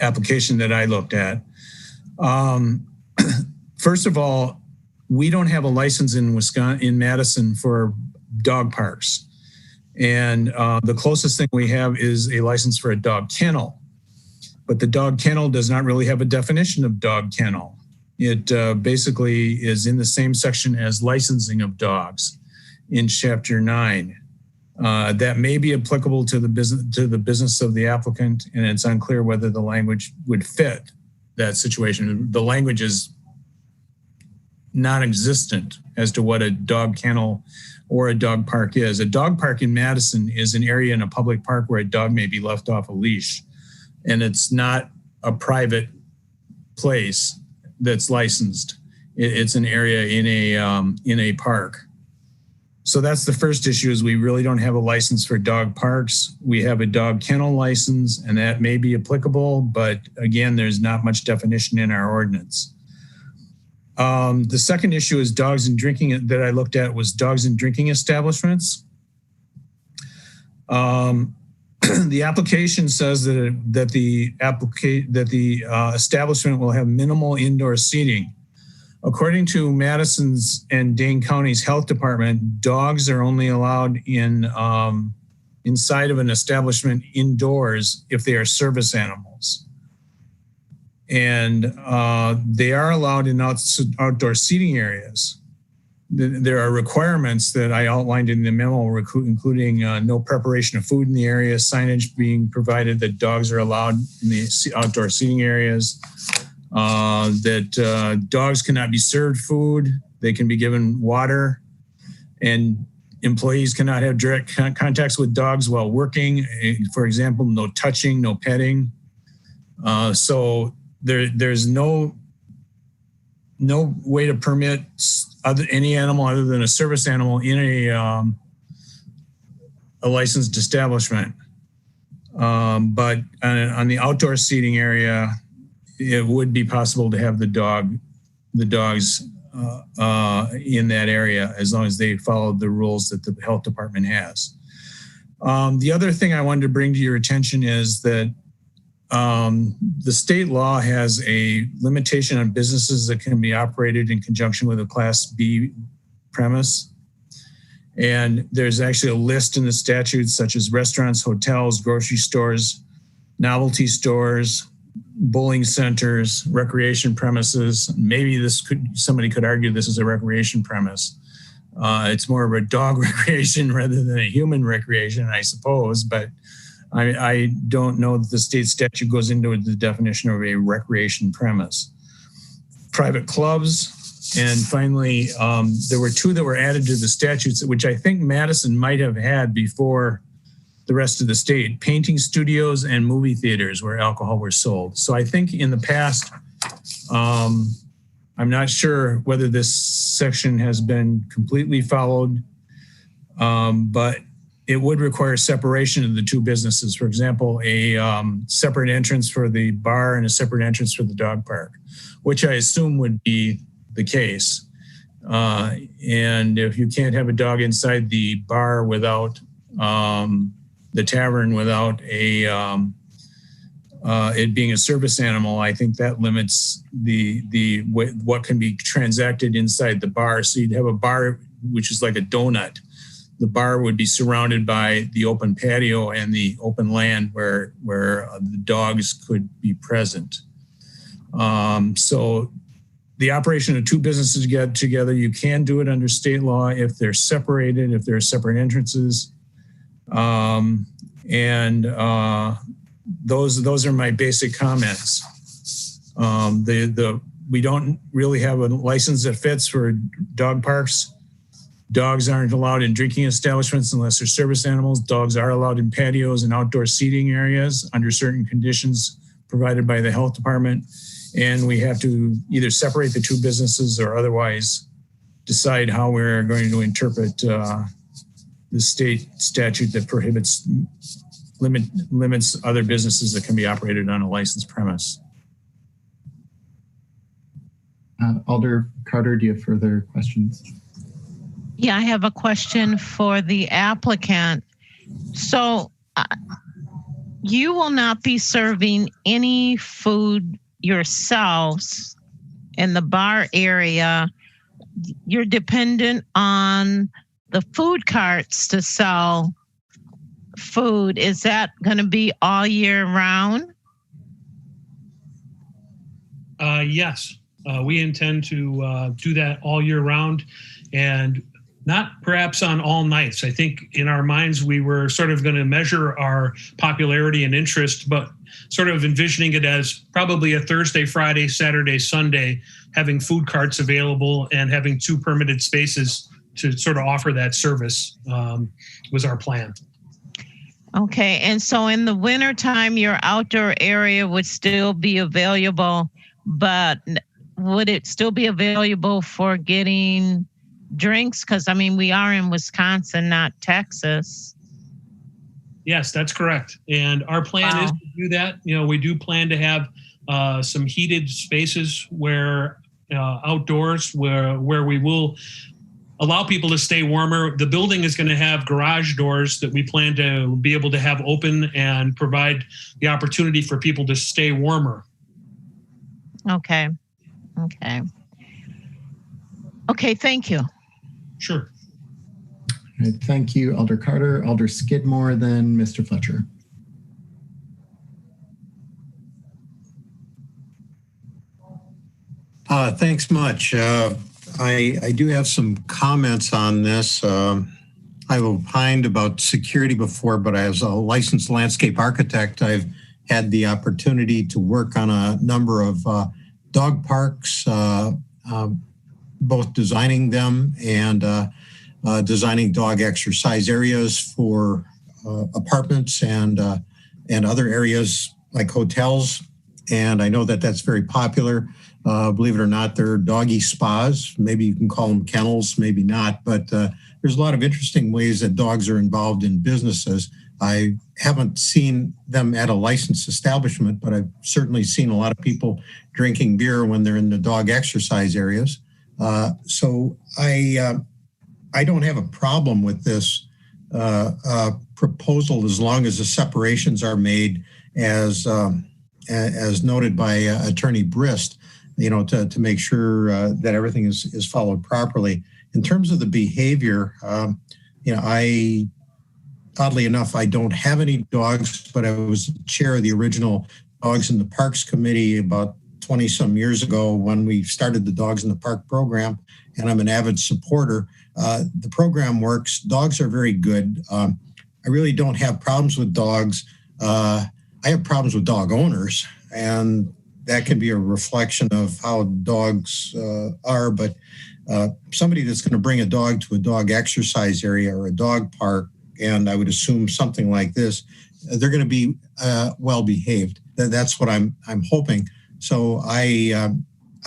application that I looked at. First of all, we don't have a license in Madison for dog parks. And the closest thing we have is a license for a dog kennel. But the dog kennel does not really have a definition of dog kennel. It basically is in the same section as licensing of dogs in Chapter 9. That may be applicable to the business of the applicant, and it's unclear whether the language would fit that situation. The language is non-existent as to what a dog kennel or a dog park is. A dog park in Madison is an area in a public park where a dog may be left off a leash, and it's not a private place that's licensed. It's an area in a park. So that's the first issue, is we really don't have a license for dog parks. We have a dog kennel license, and that may be applicable, but again, there's not much definition in our ordinance. The second issue is dogs and drinking that I looked at was dogs and drinking establishments. The application says that the establishment will have minimal indoor seating. According to Madison's and Dane County's health department, dogs are only allowed inside of an establishment indoors if they are service animals. And they are allowed in outdoor seating areas. There are requirements that I outlined in the memo, including no preparation of food in the area, signage being provided that dogs are allowed in the outdoor seating areas, that dogs cannot be served food, they can be given water, and employees cannot have direct contacts with dogs while working. For example, no touching, no petting. So there's no way to permit any animal other than a service animal in a licensed establishment. But on the outdoor seating area, it would be possible to have the dogs in that area as long as they followed the rules that the health department has. The other thing I wanted to bring to your attention is that the state law has a limitation on businesses that can be operated in conjunction with a Class B premise. And there's actually a list in the statutes such as restaurants, hotels, grocery stores, novelty stores, bowling centers, recreation premises. Maybe somebody could argue this is a recreation premise. It's more of a dog recreation rather than a human recreation, I suppose, but I don't know that the state statute goes into the definition of a recreation premise. Private clubs. And finally, there were two that were added to the statutes, which I think Madison might have had before the rest of the state: painting studios and movie theaters where alcohol were sold. So I think in the past, I'm not sure whether this section has been completely followed, but it would require separation of the two businesses. For example, a separate entrance for the bar and a separate entrance for the dog park, which I assume would be the case. And if you can't have a dog inside the bar without the tavern without it being a service animal, I think that limits what can be transacted inside the bar. So you'd have a bar which is like a donut. The bar would be surrounded by the open patio and the open land where the dogs could be present. So the operation of two businesses get together, you can do it under state law if they're separated, if there are separate entrances. Those are my basic comments. We don't really have a license that fits for dog parks. Dogs aren't allowed in drinking establishments unless they're service animals. Dogs are allowed in patios and outdoor seating areas under certain conditions provided by the health department. And we have to either separate the two businesses or otherwise decide how we're going to interpret the state statute that prohibits limits other businesses that can be operated on a licensed premise. Alder Carter, do you have further questions? Yeah, I have a question for the applicant. So you will not be serving any food yourselves in the bar area. You're dependent on the food carts to sell food. Is that going to be all year round? Yes, we intend to do that all year round, and not perhaps on all nights. I think in our minds, we were sort of going to measure our popularity and interest, but sort of envisioning it as probably a Thursday, Friday, Saturday, Sunday, having food carts available and having two permitted spaces to sort of offer that service was our plan. Okay, and so in the wintertime, your outdoor area would still be available, but would it still be available for getting drinks? Because, I mean, we are in Wisconsin, not Texas. Yes, that's correct. And our plan is to do that. You know, we do plan to have some heated spaces where outdoors where we will allow people to stay warmer. The building is going to have garage doors that we plan to be able to have open and provide the opportunity for people to stay warmer. Okay. Okay, thank you. Sure. All right, thank you, Alder Carter. Alder Skidmore, then Mr. Fletcher. Thanks much. I do have some comments on this. I've opined about security before, but as a licensed landscape architect, I've had the opportunity to work on a number of dog parks, both designing them and designing dog exercise areas for apartments and other areas like hotels. and I know that that's very popular. Believe it or not, there are doggy spas. Maybe you can call them kennels, maybe not, but there's a lot of interesting ways that dogs are involved in businesses. I haven't seen them at a licensed establishment, but I've certainly seen a lot of people drinking beer when they're in the dog exercise areas. So I don't have a problem with this proposal as long as the separations are made as noted by Attorney Brist, to make sure that everything is followed properly. In terms of the behavior, oddly enough, I don't have any dogs, but I was chair of the original Dogs in the Parks Committee about 20 some years ago when we started the Dogs in the Park program, and I'm an avid supporter. The program works. Dogs are very good. I really don't have problems with dogs. I have problems with dog owners, and that can be a reflection of how dogs are. But somebody that's going to bring a dog to a dog exercise area or a dog park, and I would assume something like this, they're going to be well behaved. That's what I'm hoping. So I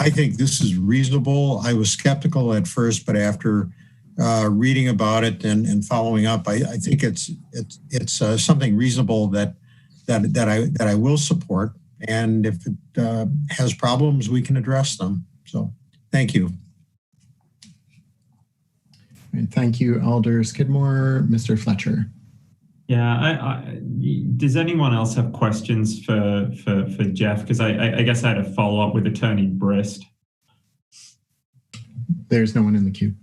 think this is reasonable. I was skeptical at first, but after reading about it and following up, I think it's something reasonable that I will support. And if it has problems, we can address them. So thank you. Thank you, Alder Skidmore. Mr. Fletcher. Yeah, does anyone else have questions for Jeff? Because I guess I had a follow-up with Attorney Brist. There's no one in the queue.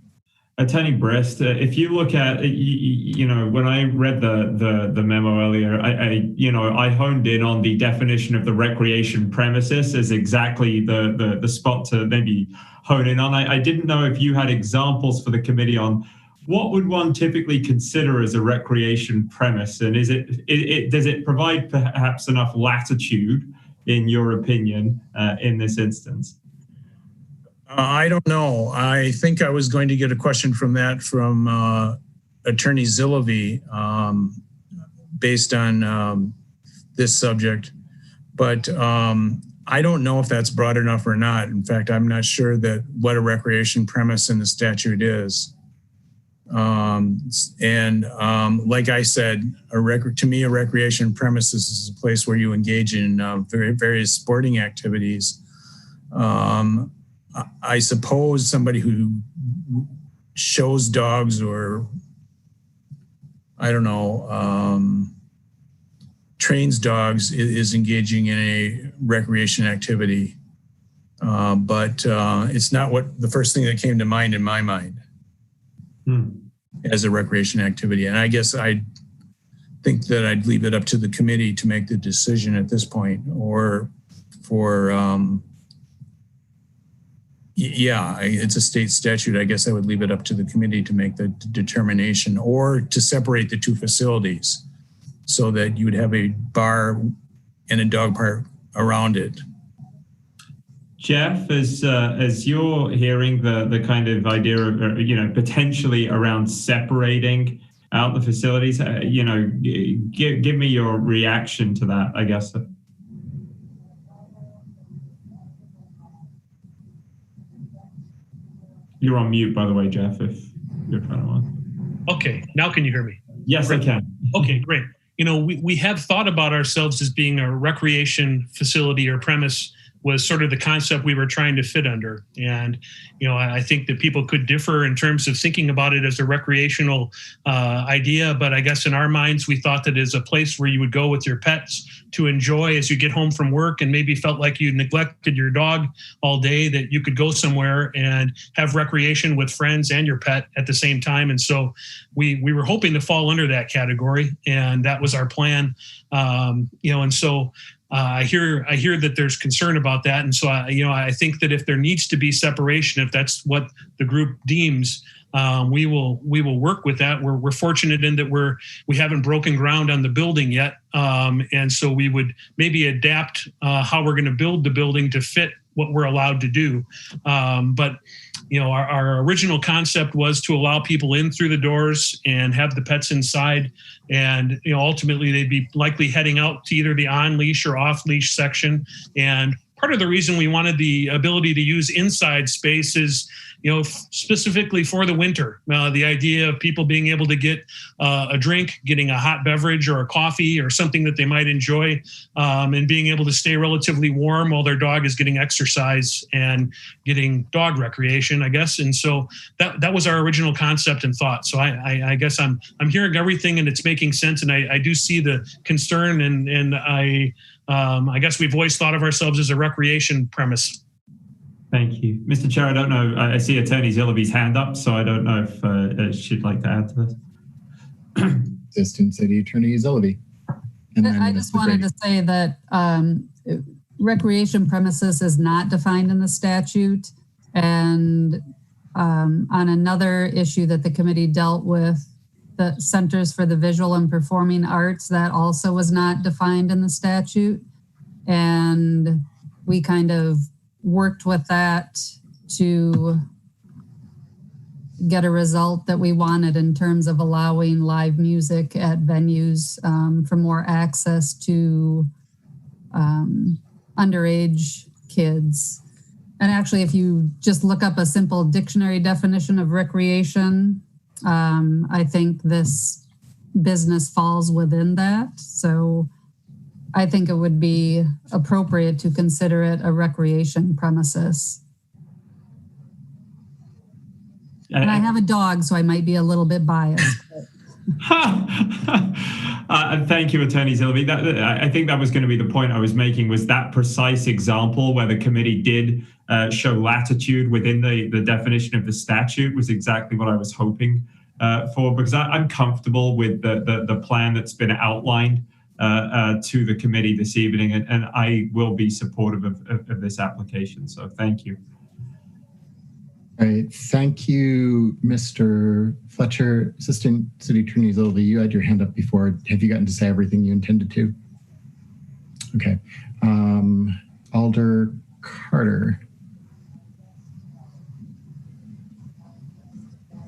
Attorney Brist, if you look at, when I read the memo earlier, I honed in on the definition of the recreation premises as exactly the spot to maybe hone in on. I didn't know if you had examples for the committee on what would one typically consider as a recreation premise, and does it provide perhaps enough latitude, in your opinion, in this instance? I don't know. I think I was going to get a question from Attorney Zilovey based on this subject, but I don't know if that's broad enough or not. In fact, I'm not sure that what a recreation premise in the statute is. Like I said, to me, a recreation premises is a place where you engage in various sporting activities. I suppose somebody who shows dogs or, I don't know, trains dogs is engaging in a recreation activity. But it's not the first thing that came to mind in my mind as a recreation activity. And I guess I think that I'd leave it up to the committee to make the decision at this point, or it's a state statute. I guess I would leave it up to the committee to make the determination, or to separate the two facilities so that you would have a bar and a dog park around it. Jeff, as you're hearing the kind of idea of, potentially around separating out the facilities, give me your reaction to that, I guess. You're on mute, by the way, Jeff, if you're trying to on. Okay, now can you hear me? Yes, I can. Okay, great. We have thought about ourselves as being a recreation facility or premise was sort of the concept we were trying to fit under. And, I think that people could differ in terms of thinking about it as a recreational idea. But I guess in our minds, we thought that as a place where you would go with your pets to enjoy as you get home from work and maybe felt like you neglected your dog all day, that you could go somewhere and have recreation with friends and your pet at the same time. And so we were hoping to fall under that category. And that was our plan. And so I hear that there's concern about that, and so I think that if there needs to be separation, if that's what the group deems, we will work with that. We're fortunate in that we haven't broken ground on the building yet, and so we would maybe adapt how we're going to build the building to fit what we're allowed to do. But our original concept was to allow people in through the doors and have the pets inside. And ultimately they'd be likely heading out to either the on leash or off leash section. And part of the reason we wanted the ability to use inside space is, specifically for the winter. The idea of people being able to get a drink, getting a hot beverage or a coffee or something that they might enjoy, and being able to stay relatively warm while their dog is getting exercise and getting dog recreation, I guess. And so that was our original concept and thought. So I guess I'm hearing everything and it's making sense. And I do see the concern, and I guess we've always thought of ourselves as a recreation premise. Thank you. Mr. Chair, I don't know. I see Attorney Zillaby's hand up, so I don't know if she'd like to add to this. Assistant City Attorney Zillaby. I just wanted to say that recreation premises is not defined in the statute. And on another issue that the committee dealt with, the Centers for the Visual and Performing Arts, that also was not defined in the statute. And we kind of worked with that to get a result that we wanted in terms of allowing live music at venues for more access to underage kids. And actually, if you just look up a simple dictionary definition of recreation, I think this business falls within that. So I think it would be appropriate to consider it a recreation premises. And I have a dog, so I might be a little bit biased. Thank you, Attorney Zillaby. I think that was going to be the point I was making, was that precise example where the committee did show latitude within the definition of the statute was exactly what I was hoping for, because I'm comfortable with the plan that's been outlined to the committee this evening, and I will be supportive of this application. So thank you. All right, thank you, Mr. Fletcher. Assistant City Attorney Zillaby, you had your hand up before. Have you gotten to say everything you intended to? Okay. Alder Carter.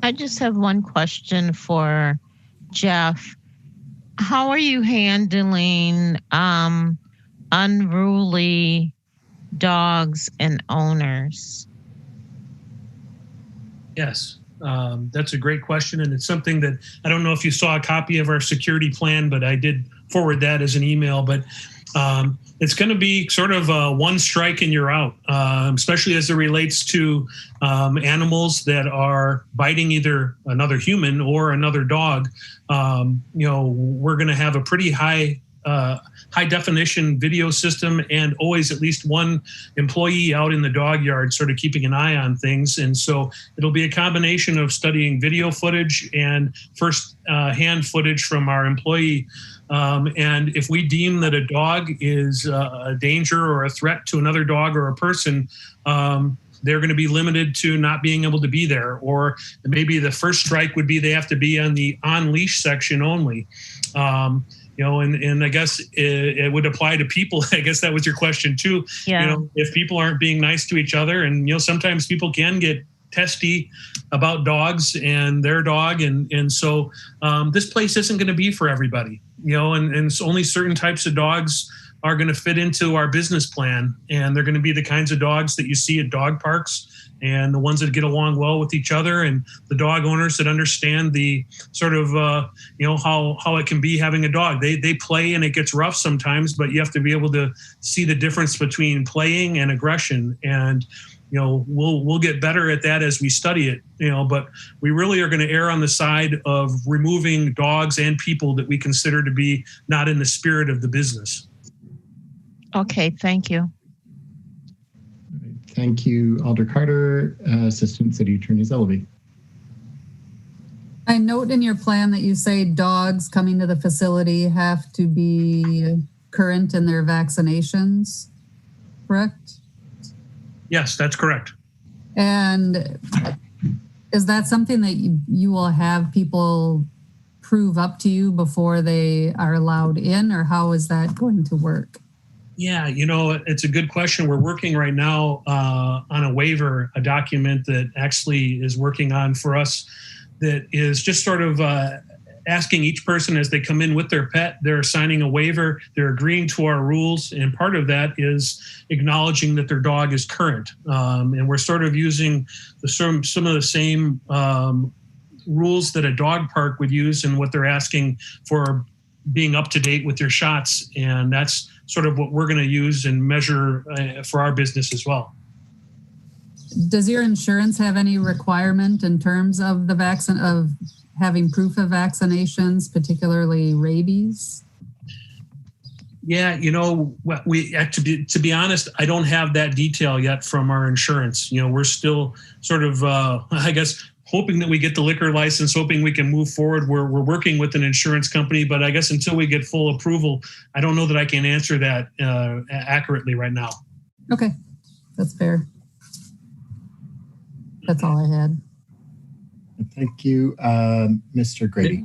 I just have one question for Jeff. How are you handling unruly dogs and owners? Yes, that's a great question. And it's something that I don't know if you saw a copy of our security plan, but I did forward that as an email. But it's going to be sort of one strike and you're out, especially as it relates to animals that are biting either another human or another dog. We're going to have a pretty high definition video system and always at least one employee out in the dog yard sort of keeping an eye on things. And so it'll be a combination of studying video footage and first hand footage from our employee. And if we deem that a dog is a danger or a threat to another dog or a person, they're going to be limited to not being able to be there. Or maybe the first strike would be they have to be on the on-leash section only. And I guess it would apply to people. I guess that was your question too. Yeah. If people aren't being nice to each other, and sometimes people can get testy about dogs and their dog, and so this place isn't going to be for everybody. And only certain types of dogs are going to fit into our business plan, and they're going to be the kinds of dogs that you see at dog parks, and the ones that get along well with each other, and the dog owners that understand the sort of how it can be having a dog. They play and it gets rough sometimes, but you have to be able to see the difference between playing and aggression. And we'll get better at that as we study it, but we really are going to err on the side of removing dogs and people that we consider to be not in the spirit of the business. Okay, thank you. Thank you, Alder Carter. Assistant City Attorney Zillaby. I note in your plan that you say dogs coming to the facility have to be current in their vaccinations, correct? Yes, that's correct. And is that something that you will have people prove up to you before they are allowed in, or how is that going to work? Yeah, it's a good question. We're working right now on a waiver, a document that actually is working on for us that is just sort of asking each person as they come in with their pet, they're signing a waiver, they're agreeing to our rules, and part of that is acknowledging that their dog is current. And we're sort of using some of the same rules that a dog park would use and what they're asking for being up to date with their shots. And that's sort of what we're going to use and measure for our business as well. Does your insurance have any requirement in terms of the vaccine, of having proof of vaccinations, particularly rabies? Yeah, to be honest, I don't have that detail yet from our insurance. We're still sort of, I guess, hoping that we get the liquor license, hoping we can move forward. We're working with an insurance company, but I guess until we get full approval, I don't know that I can answer that accurately right now. Okay, that's fair. That's all I had. Thank you, Mr. Grady.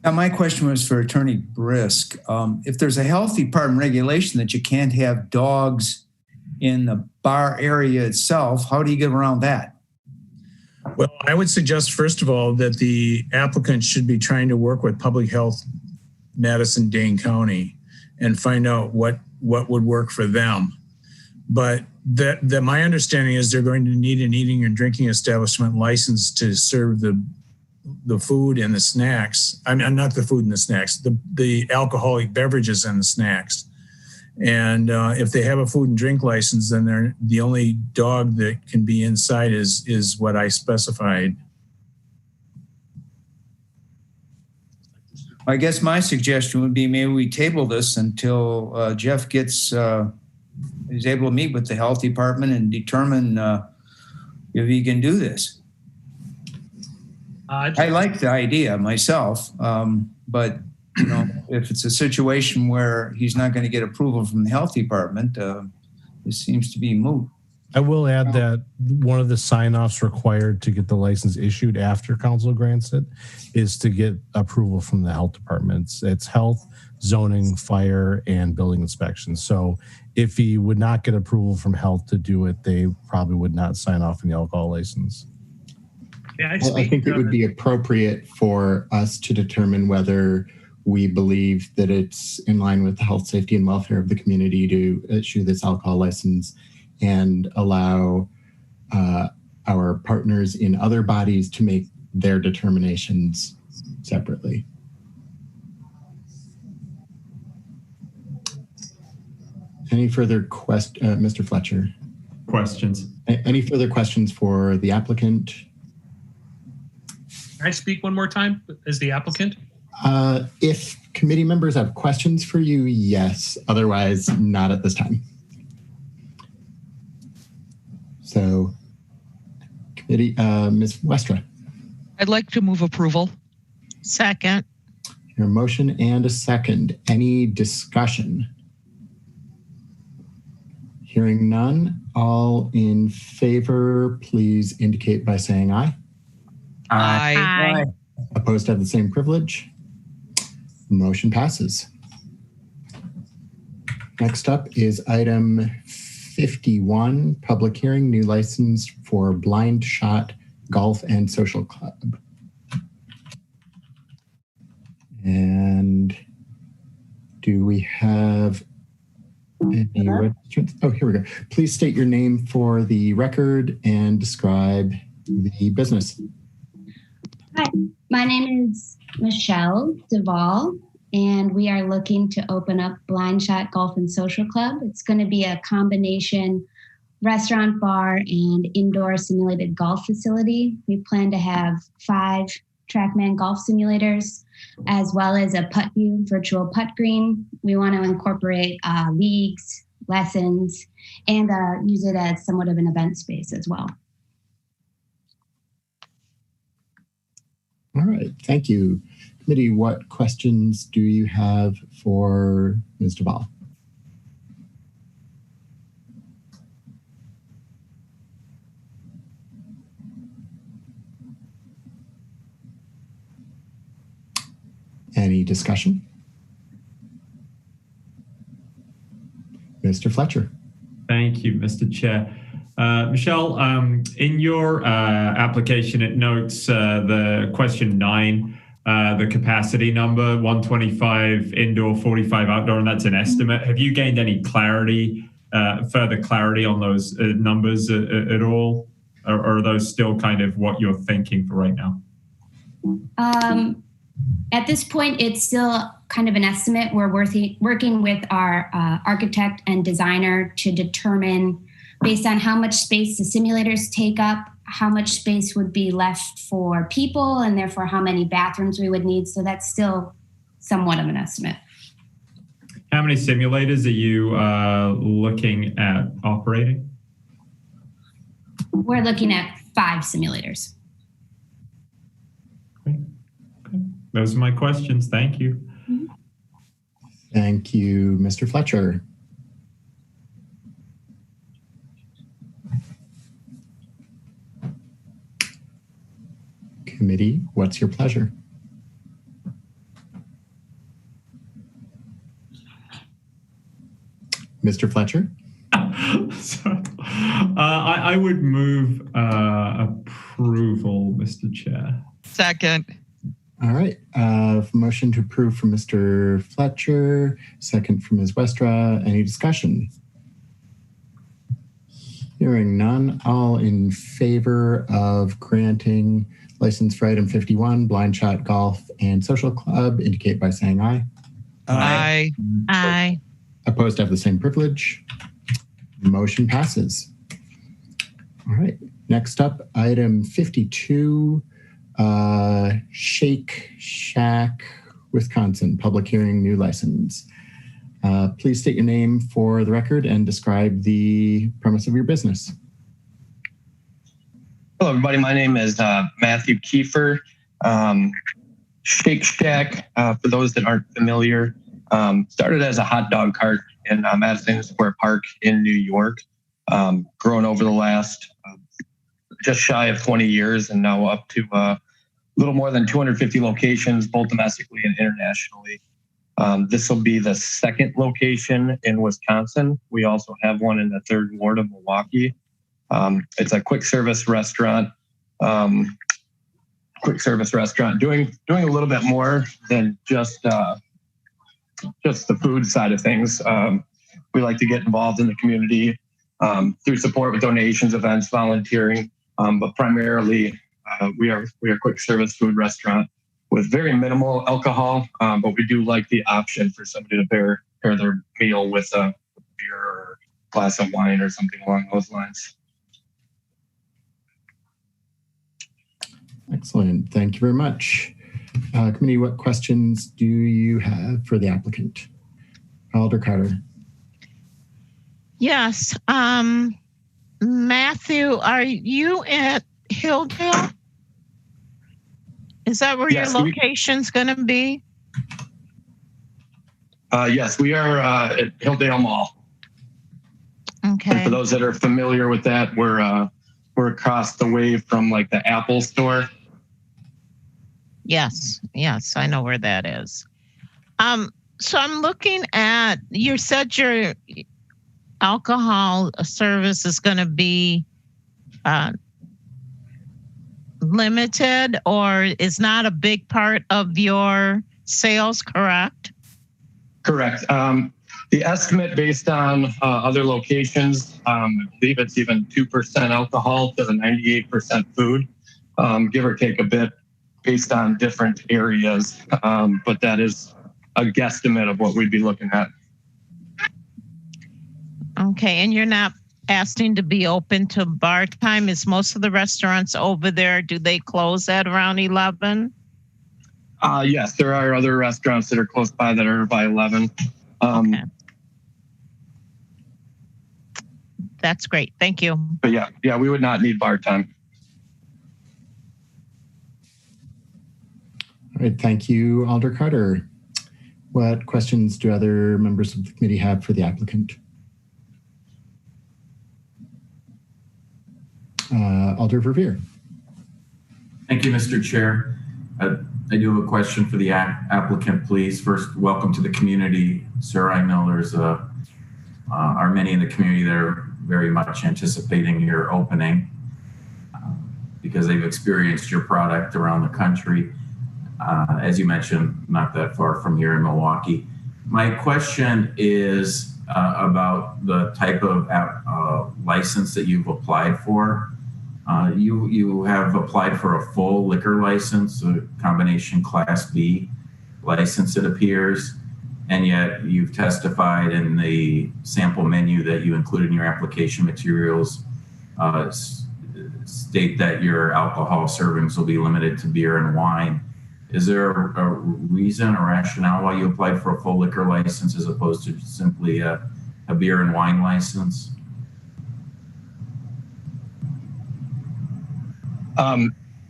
Now, my question was for Attorney Brisk. If there's a health department regulation that you can't have dogs in the bar area itself, how do you get around that? Well, I would suggest, first of all, that the applicant should be trying to work with Public Health Madison-Dane County and find out what would work for them. But that my understanding is they're going to need an eating and drinking establishment license to serve the food and the snacks. I'm not the food and the snacks, the alcoholic beverages and the snacks. And if they have a food and drink license, then the only dog that can be inside is what I specified. I guess my suggestion would be maybe we table this until Jeff is able to meet with the health department and determine if he can do this. I like the idea myself, but if it's a situation where he's not going to get approval from the health department, this seems to be moot. I will add that one of the sign-offs required to get the license issued after council grants it is to get approval from the health departments. It's health, zoning, fire, and building inspections. So if he would not get approval from health to do it, they probably would not sign off on the alcohol license. I think it would be appropriate for us to determine whether we believe that it's in line with the health, safety, and welfare of the community to issue this alcohol license and allow our partners in other bodies to make their determinations separately. Any further Mr. Fletcher? Questions? Any further questions for the applicant? Can I speak one more time as the applicant? If committee members have questions for you, yes. Otherwise, not at this time. So, committee, Ms. Westra. I'd like to move approval. Second. Your motion and a second. Any discussion? Hearing none, all in favor, please indicate by saying aye. Aye. Aye. Opposed to have the same privilege? Motion passes. Next up is item 51, public hearing, new license for Blind Shot Golf and Social Club. And do we have any registrants? Oh, here we go. Please state your name for the record and describe the business. Hi, my name is Michelle Duvall, and we are looking to open up Blind Shot Golf and Social Club. It's going to be a combination restaurant, bar, and indoor simulated golf facility. We plan to have 5 TrackMan golf simulators, as well as a putt view virtual putt green. We want to incorporate leagues, lessons, and use it as somewhat of an event space as well. All right, thank you. Committee, what questions do you have for Ms. Duvall? Any discussion? Mr. Fletcher. Thank you, Mr. Chair. Michelle, in your application, it notes the question 9, the capacity number, 125 indoor, 45 outdoor, and that's an estimate. Have you gained any clarity, further clarity on those numbers at all? Or are those still kind of what you're thinking for right now? At this point, it's still kind of an estimate. We're working with our architect and designer to determine, based on how much space the simulators take up, how much space would be left for people, and therefore how many bathrooms we would need. So that's still somewhat of an estimate. How many simulators are you looking at operating? We're looking at 5 simulators. Okay. Those are my questions. Thank you. Thank you, Mr. Fletcher. Committee, what's your pleasure? Mr. Fletcher? Sorry. I would move approval, Mr. Chair. Second. All right. Motion to approve from Mr. Fletcher, second from Ms. Westra. Any discussion? Hearing none, all in favor of granting license for item 51, Blind Shot Golf and Social Club, indicate by saying aye. Aye. Aye. Opposed to have the same privilege. Motion passes. All right. Next up, item 52, Shake Shack, Wisconsin, public hearing, new license. Please state your name for the record and describe the premise of your business. Hello, everybody. My name is Matthew Kiefer. Shake Shack, for those that aren't familiar, started as a hot dog cart in Madison Square Park in New York, grown over the last just shy of 20 years and now up to a little more than 250 locations, both domestically and internationally. This will be the 2nd location in Wisconsin. We also have one in the 3rd ward of Milwaukee. It's a quick service restaurant. Doing a little bit more than just the food side of things. We like to get involved in the community through support with donations, events, volunteering, but primarily we are a quick service food restaurant with very minimal alcohol, but we do like the option for somebody to pair their meal with a beer or a glass of wine or something along those lines. Excellent. Thank you very much. Committee, what questions do you have for the applicant? Alder Carter. Yes. Matthew, are you at Hilldale? Is that where your location's going to be? Yes, we are at Hilldale Mall. Okay. And for those that are familiar with that, we're across the way from like the Apple store. Yes, I know where that is. So I'm looking at, you said your alcohol service is going to be limited or is not a big part of your sales, correct? Correct. The estimate based on other locations, I believe it's even 2% alcohol to the 98% food, give or take a bit based on different areas. But that is a guesstimate of what we'd be looking at. Okay, and you're not asking to be open to bar time? Is most of the restaurants over there, do they close at around 11? Yes, there are other restaurants that are close by that are by 11. Okay. That's great. Thank you. But yeah, we would not need bar time. All right, thank you, Alder Carter. What questions do other members of the committee have for the applicant? Alder Verveer. Thank you, Mr. Chair. I do have a question for the applicant, please. First, welcome to the community, sir. I know there's a are many in the community that are very much anticipating your opening because they've experienced your product around the country. As you mentioned, not that far from here in Milwaukee. My question is about the type of license that you've applied for. You have applied for a full liquor license, a combination Class B license, it appears, and yet you've testified in the sample menu that you included in your application materials state that your alcohol servings will be limited to beer and wine. Is there a reason or rationale why you applied for a full liquor license as opposed to simply a beer and wine license?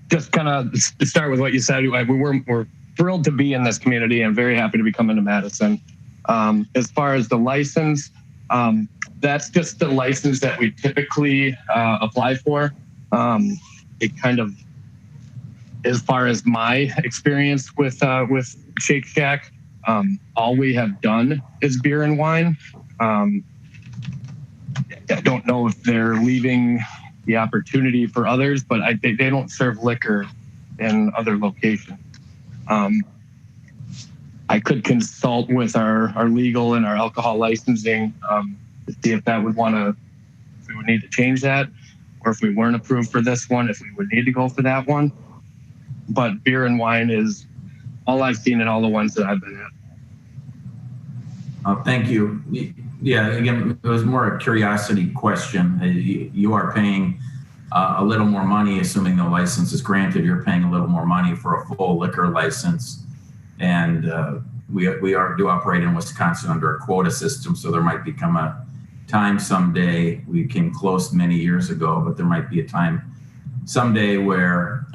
Just kind of to start with what you said, we're thrilled to be in this community and very happy to be coming to Madison. As far as the license, that's just the license that we typically apply for. It kind of, as far as my experience with Shake Shack, all we have done is beer and wine. I don't know if they're leaving the opportunity for others, but they don't serve liquor in other locations. I could consult with our legal and our alcohol licensing to see if that if we would need to change that, or if we weren't approved for this one, if we would need to go for that one. But beer and wine is all I've seen in all the ones that I've been at. Thank you. Yeah, again, it was more a curiosity question. You are paying a little more money, assuming the license is granted. You're paying a little more money for a full liquor license. And we do operate in Wisconsin under a quota system, so there might become a time someday. We came close many years ago, but there might be a time someday where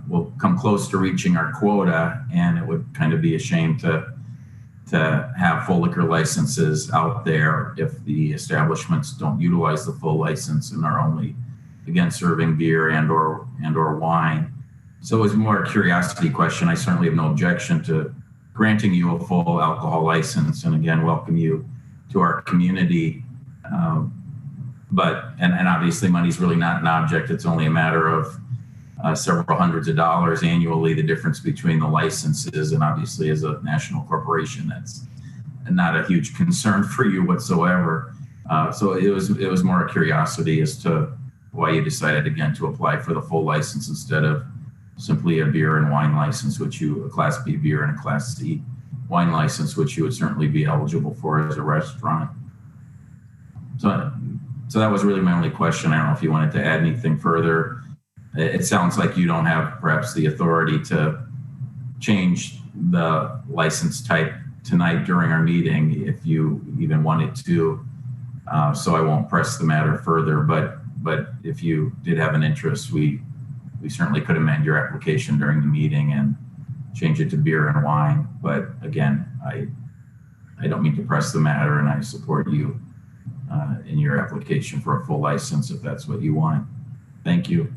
we'll come close to reaching our quota, and it would kind of be a shame to have full liquor licenses out there if the establishments don't utilize the full license and are only, again, serving beer and or wine. So it was more a curiosity question. I certainly have no objection to granting you a full alcohol license, and again, welcome you to our community. But obviously money's really not an object. It's only a matter of several hundreds of dollars annually, the difference between the licenses, and obviously as a national corporation, that's not a huge concern for you whatsoever. So it was more a curiosity as to why you decided again to apply for the full license instead of simply a beer and wine license, a Class B beer and a Class C wine license, which you would certainly be eligible for as a restaurant. So that was really my only question. I don't know if you wanted to add anything further. It sounds like you don't have perhaps the authority to change the license type tonight during our meeting if you even wanted to. So I won't press the matter further, but if you did have an interest, we certainly could amend your application during the meeting and change it to beer and wine. But again, I don't mean to press the matter, and I support you in your application for a full license if that's what you want. Thank you.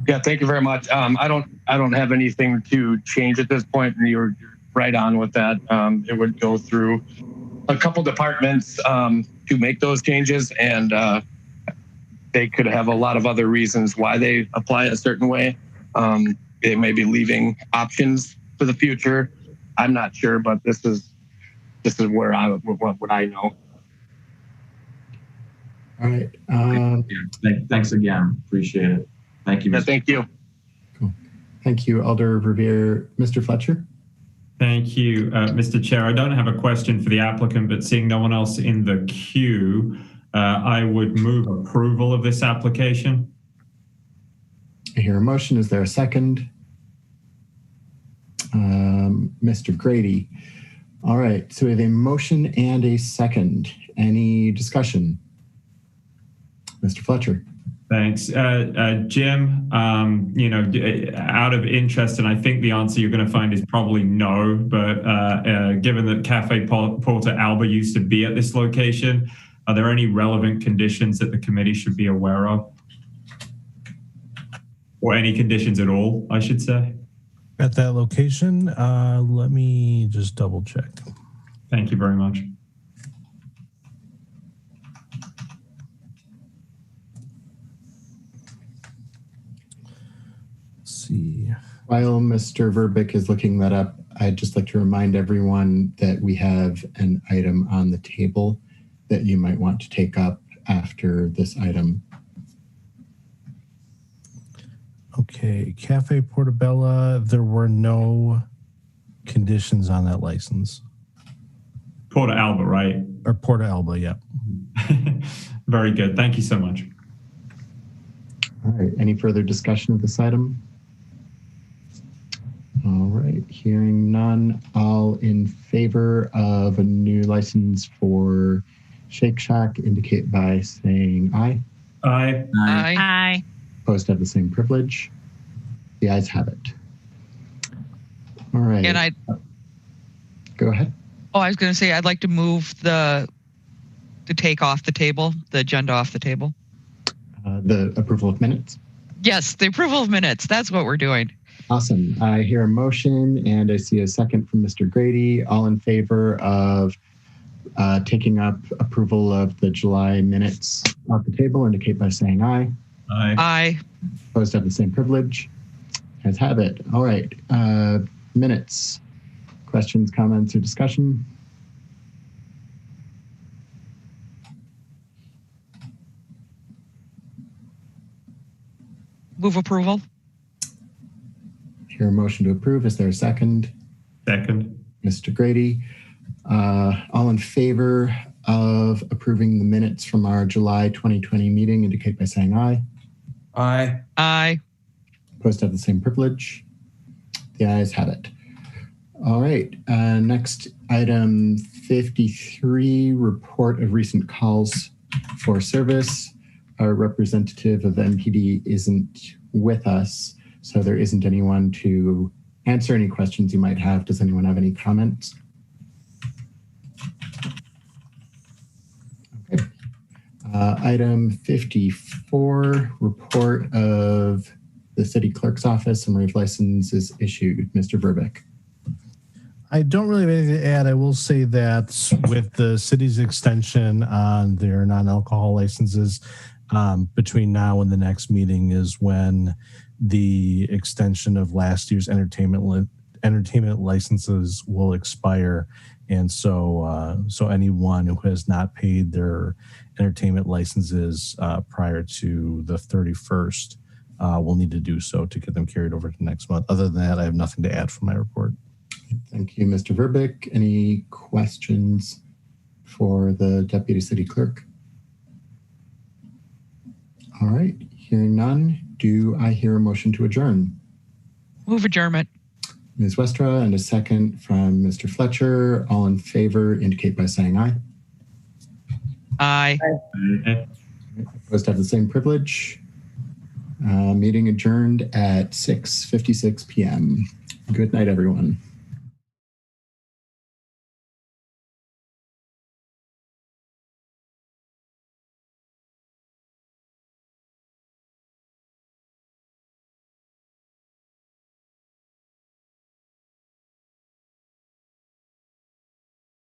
Yeah, thank you very much. I don't have anything to change at this point, and you're right on with that. It would go through a couple departments to make those changes, and they could have a lot of other reasons why they apply a certain way. They may be leaving options for the future. I'm not sure, but this is where what I know. All right. Thanks again. Appreciate it. Thank you. Yeah, thank you. Cool. Thank you, Alder Revere. Mr. Fletcher? Thank you, Mr. Chair. I don't have a question for the applicant, but seeing no one else in the queue, I would move approval of this application. I hear a motion. Is there a second? Mr. Grady. All right, so we have a motion and a second. Any discussion? Mr. Fletcher. Thanks. Jim, out of interest, and I think the answer you're going to find is probably no, but given that Cafe Porter Alba used to be at this location, are there any relevant conditions that the committee should be aware of? Or any conditions at all, I should say? At that location, let me just double check. Thank you very much. While Mr. Verbeek is looking that up, I'd just like to remind everyone that we have an item on the table that you might want to take up after this item. Okay, Cafe Portobello, there were no conditions on that license. Porta Alba, right? Or Porta Alba, yeah. Very good. Thank you so much. All right, any further discussion of this item? All right, hearing none, all in favor of a new license for Shake Shack indicate by saying aye. Aye. Aye. Aye. Opposed have the same privilege. The ayes have it. All right. And Go ahead. Oh, I was going to say, I'd like to move to take off the table, the agenda off the table. The approval of minutes. Yes, the approval of minutes. That's what we're doing. Awesome. I hear a motion and I see a second from Mr. Grady. All in favor of taking up approval of the July minutes off the table indicate by saying aye. Aye. Aye. Opposed have the same privilege. Ayes have it. All right. Minutes. Questions, comments, or discussion? Move approval. Hear a motion to approve. Is there a second? Second. Mr. Grady. All in favor of approving the minutes from our July 2020 meeting indicate by saying aye. Aye. Aye. Opposed have the same privilege. The ayes have it. All right. Next item 53, report of recent calls for service. Our representative of MPD isn't with us, so there isn't anyone to answer any questions you might have. Does anyone have any comments? Okay. Item 54, report of the city clerk's office. Summary of license is issued. Mr. Verbeek. I don't really have anything to add. I will say that with the city's extension on their non-alcohol licenses, between now and the next meeting is when the extension of last year's entertainment licenses will expire. And so anyone who has not paid their entertainment licenses prior to the 31st will need to do so to get them carried over to next month. Other than that, I have nothing to add from my report. Thank you, Mr. Verbeek. Any questions for the Deputy City Clerk? All right, hearing none, do I hear a motion to adjourn? Move adjournment. Ms. Westra, and a second from Mr. Fletcher. All in favor indicate by saying aye. Aye. Aye. Opposed have the same privilege. Meeting adjourned at 6:56 p.m. Good night, everyone.